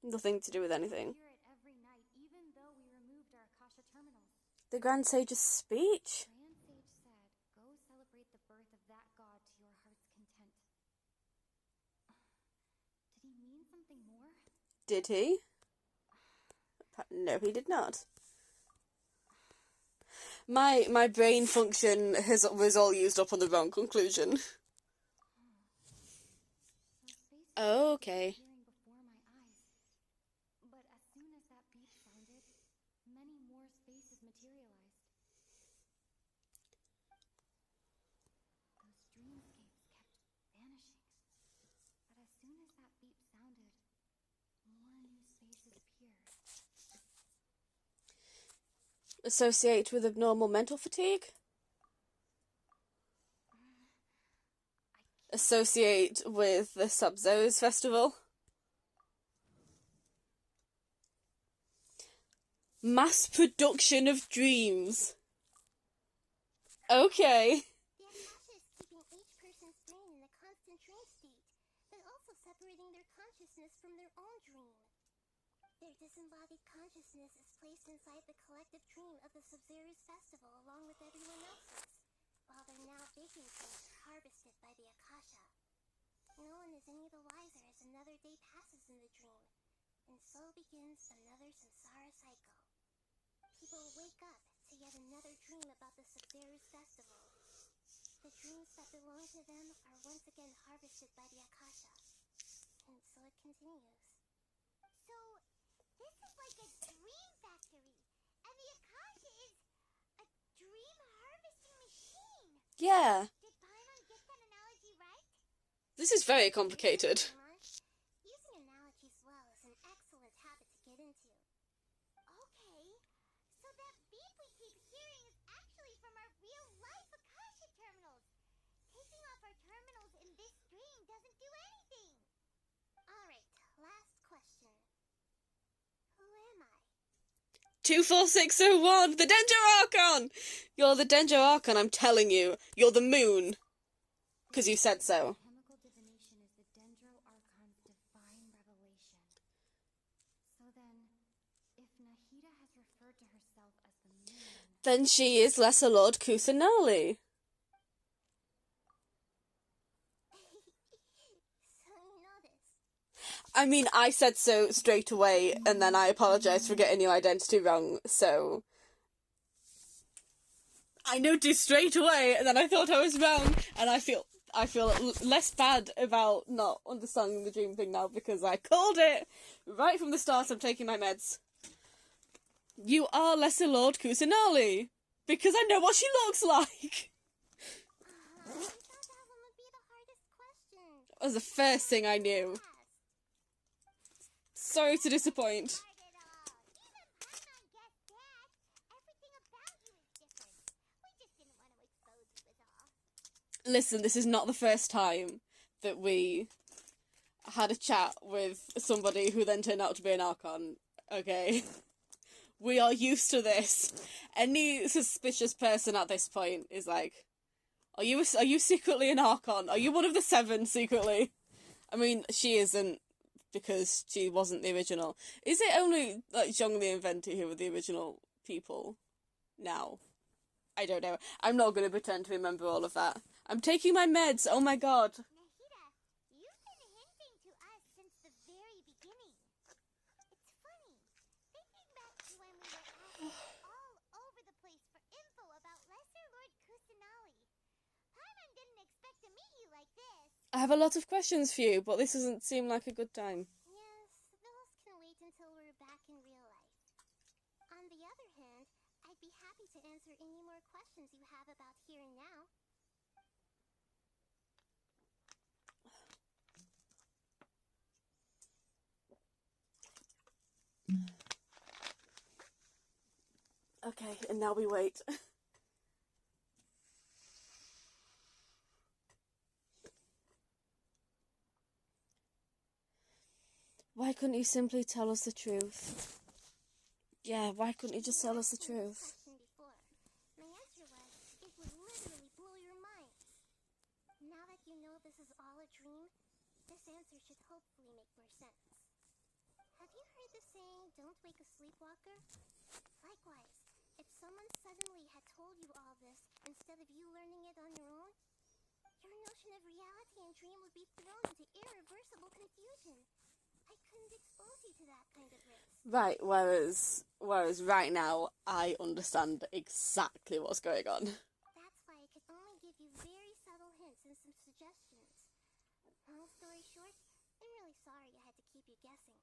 Nothing to do with anything. We hear it every night, even though we removed our Akasha terminals. The Grand Sage's speech? Grand Sage said, go celebrate the birth of that god to your heart's content. Did he mean something more? Did he? No, he did not. My brain function was all used up on the wrong conclusion. Okay. Appearing before my eyes. But as soon as that beep sounded, many more spaces materialized. Those dreamscapes kept vanishing. But as soon as that beep sounded, more new spaces appeared. Associate with abnormal mental fatigue? Associate with the Sub-Zoes festival? Mass production of dreams. Okay. The Akasha is keeping each person's brain in a constant dream state, but also separating their consciousness from their own dream. Their disembodied consciousness is placed inside the collective dream of the Sumeru's festival along with everyone else's, while their now waking dreams are harvested by the Akasha. No one is any the wiser as another day passes in the dream, and so begins another samsara cycle. People wake up to yet another dream about the Sumeru's festival. The dreams that belong to them are once again harvested by the Akasha, and so it continues. So, this is like a dream factory, and the Akasha is a dream harvesting machine. Yeah. Did Paimon get that analogy right? This is very complicated. Using analogies well is an excellent habit to get into. Okay, so that beep we keep hearing is actually from our real-life Akasha terminals. Taking off our terminals in this dream doesn't do anything. Alright, last question. Who am I? 24601, the Danger Archon! You're the Danger Archon, I'm telling you. You're the moon. Because you said so. Chemical divination is the Dendro Archon's divine revelation. So then, if Nahida has referred to herself as the moon, Then she is Lesser Lord Kusanali. So you know this. I mean, I said so straight away, and then I apologise for getting your identity wrong, so... I noticed straight away, and then I thought I was wrong, and I feel less bad about not understanding the dream thing now, because I called it right from the start. I'm taking my meds. You are Lesser Lord Kusanali, because I know what she looks like! I thought that one would be the hardest question. That was the first thing I knew. Ask. Sorry to disappoint. Not at all. Even Paimon guessed that. Everything about you is different. We just didn't want to expose you is all. Listen, this is not the first time that we had a chat with somebody who then turned out to be an Archon, okay? We are used to this. Any suspicious person at this point is like, are you secretly an Archon? Are you one of the 7 secretly? I mean, she isn't, because she wasn't the original. Is it only, like, Zhongli and Venti who were the original people now? I don't know. I'm not going to pretend to remember all of that. I'm taking my meds, oh my god. Nahida, you've been hinting to us since the very beginning. It's funny. Thinking back to when we were asking all over the place for info about Lesser Lord Kusanali. Paimon didn't expect to meet you like this. I have a lot of questions for you, but this doesn't seem like a good time. Yes, those can wait until we're back in real life. On the other hand, I'd be happy to answer any more questions you have about here and now. Okay, and now we wait. Why couldn't you simply tell us the truth? Yeah, why couldn't you just tell us the truth? Before. My answer was, it would literally blow your mind. Now that you know this is all a dream, this answer should hopefully make more sense. Have you heard the saying, don't wake a sleepwalker? Likewise, if someone suddenly had told you all this instead of you learning it on your own, your notion of reality and dream would be thrown into irreversible confusion. I couldn't expose you to that kind of risk. Right, whereas right now, I understand exactly what's going on. That's why I could only give you very subtle hints and some suggestions. Long story short, I'm really sorry I had to keep you guessing.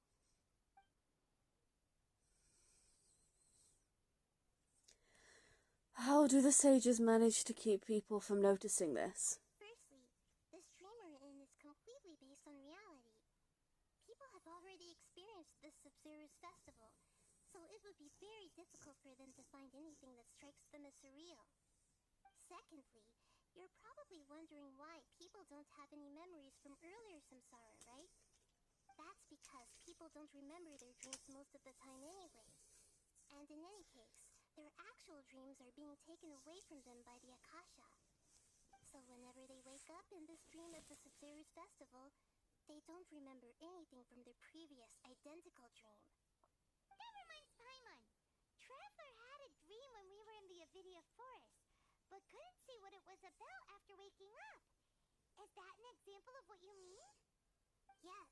How do the sages manage to keep people from noticing this? Firstly, this dream we're in is completely based on reality. People have already experienced this Sumeru's festival, so it would be very difficult for them to find anything that strikes them as surreal. Secondly, you're probably wondering why people don't have any memories from earlier samsara, right? That's because people don't remember their dreams most of the time anyways. And in any case, their actual dreams are being taken away from them by the Akasha. So whenever they wake up in this dream of the Sumeru's festival, they don't remember anything from their previous identical dream. Never mind, Paimon. Traveler had a dream when we were in the Avidia forest, but couldn't see what it was about after waking up. Is that an example of what you mean? Yes.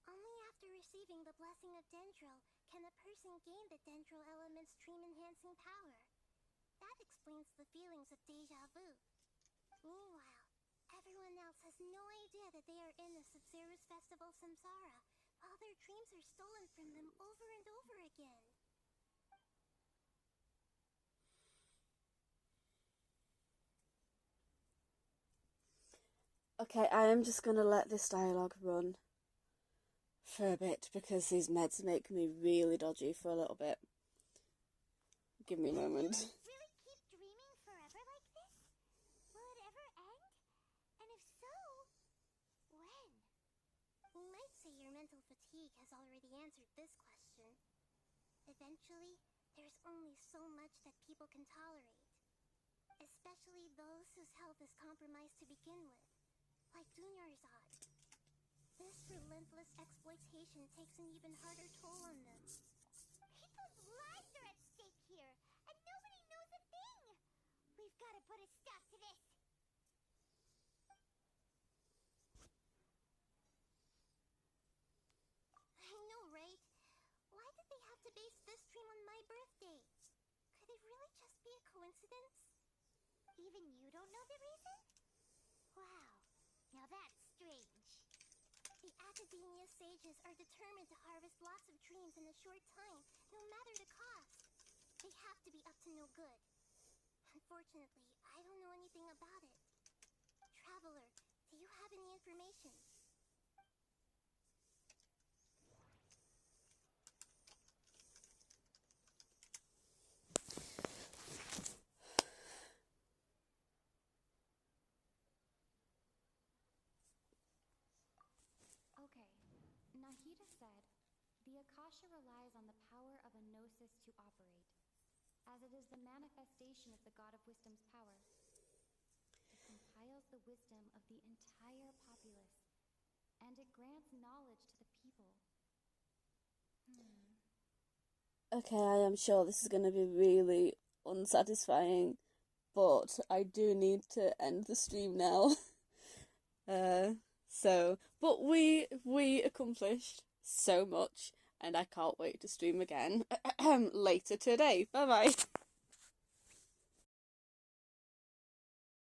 Only after receiving the blessing of Dendro can a person gain the Dendro element's dream-enhancing power. That explains the feelings of deja vu. Meanwhile, everyone else has no idea that they are in the Sumeru's festival samsara, while their dreams are stolen from them over and over again. Okay, I am just gonna let this dialogue run for a bit because these meds make me really dodgy for a little bit. Give me a moment. Really keep dreaming forever like this? Will it ever end? And if so, when? We might say your mental fatigue has already answered this question. Eventually, there's only so much that people can tolerate. Especially those whose health is compromised to begin with, like Dunyarzad. This relentless exploitation takes an even harder toll on them. People's lives are at stake here, and nobody knows a thing. We've got to put a stop to this. I know, right? Why did they have to base this dream on my birthday? Could it really just be a coincidence? Even you don't know the reason? Wow, now that's strange. The Academia sages are determined to harvest lots of dreams in a short time, no matter the cost. They have to be up to no good. Unfortunately, I don't know anything about it. Traveler, do you have any information? Okay, Nahida said, the Akasha relies on the power of a gnosis to operate, as it is the manifestation of the God of Wisdom's power. It compiles the wisdom of the entire populace, and it grants knowledge to the people. Okay, I am sure this is going to be really unsatisfying, but I do need to end the stream now. But we accomplished so much, and I can't wait to stream again later today. Bye bye.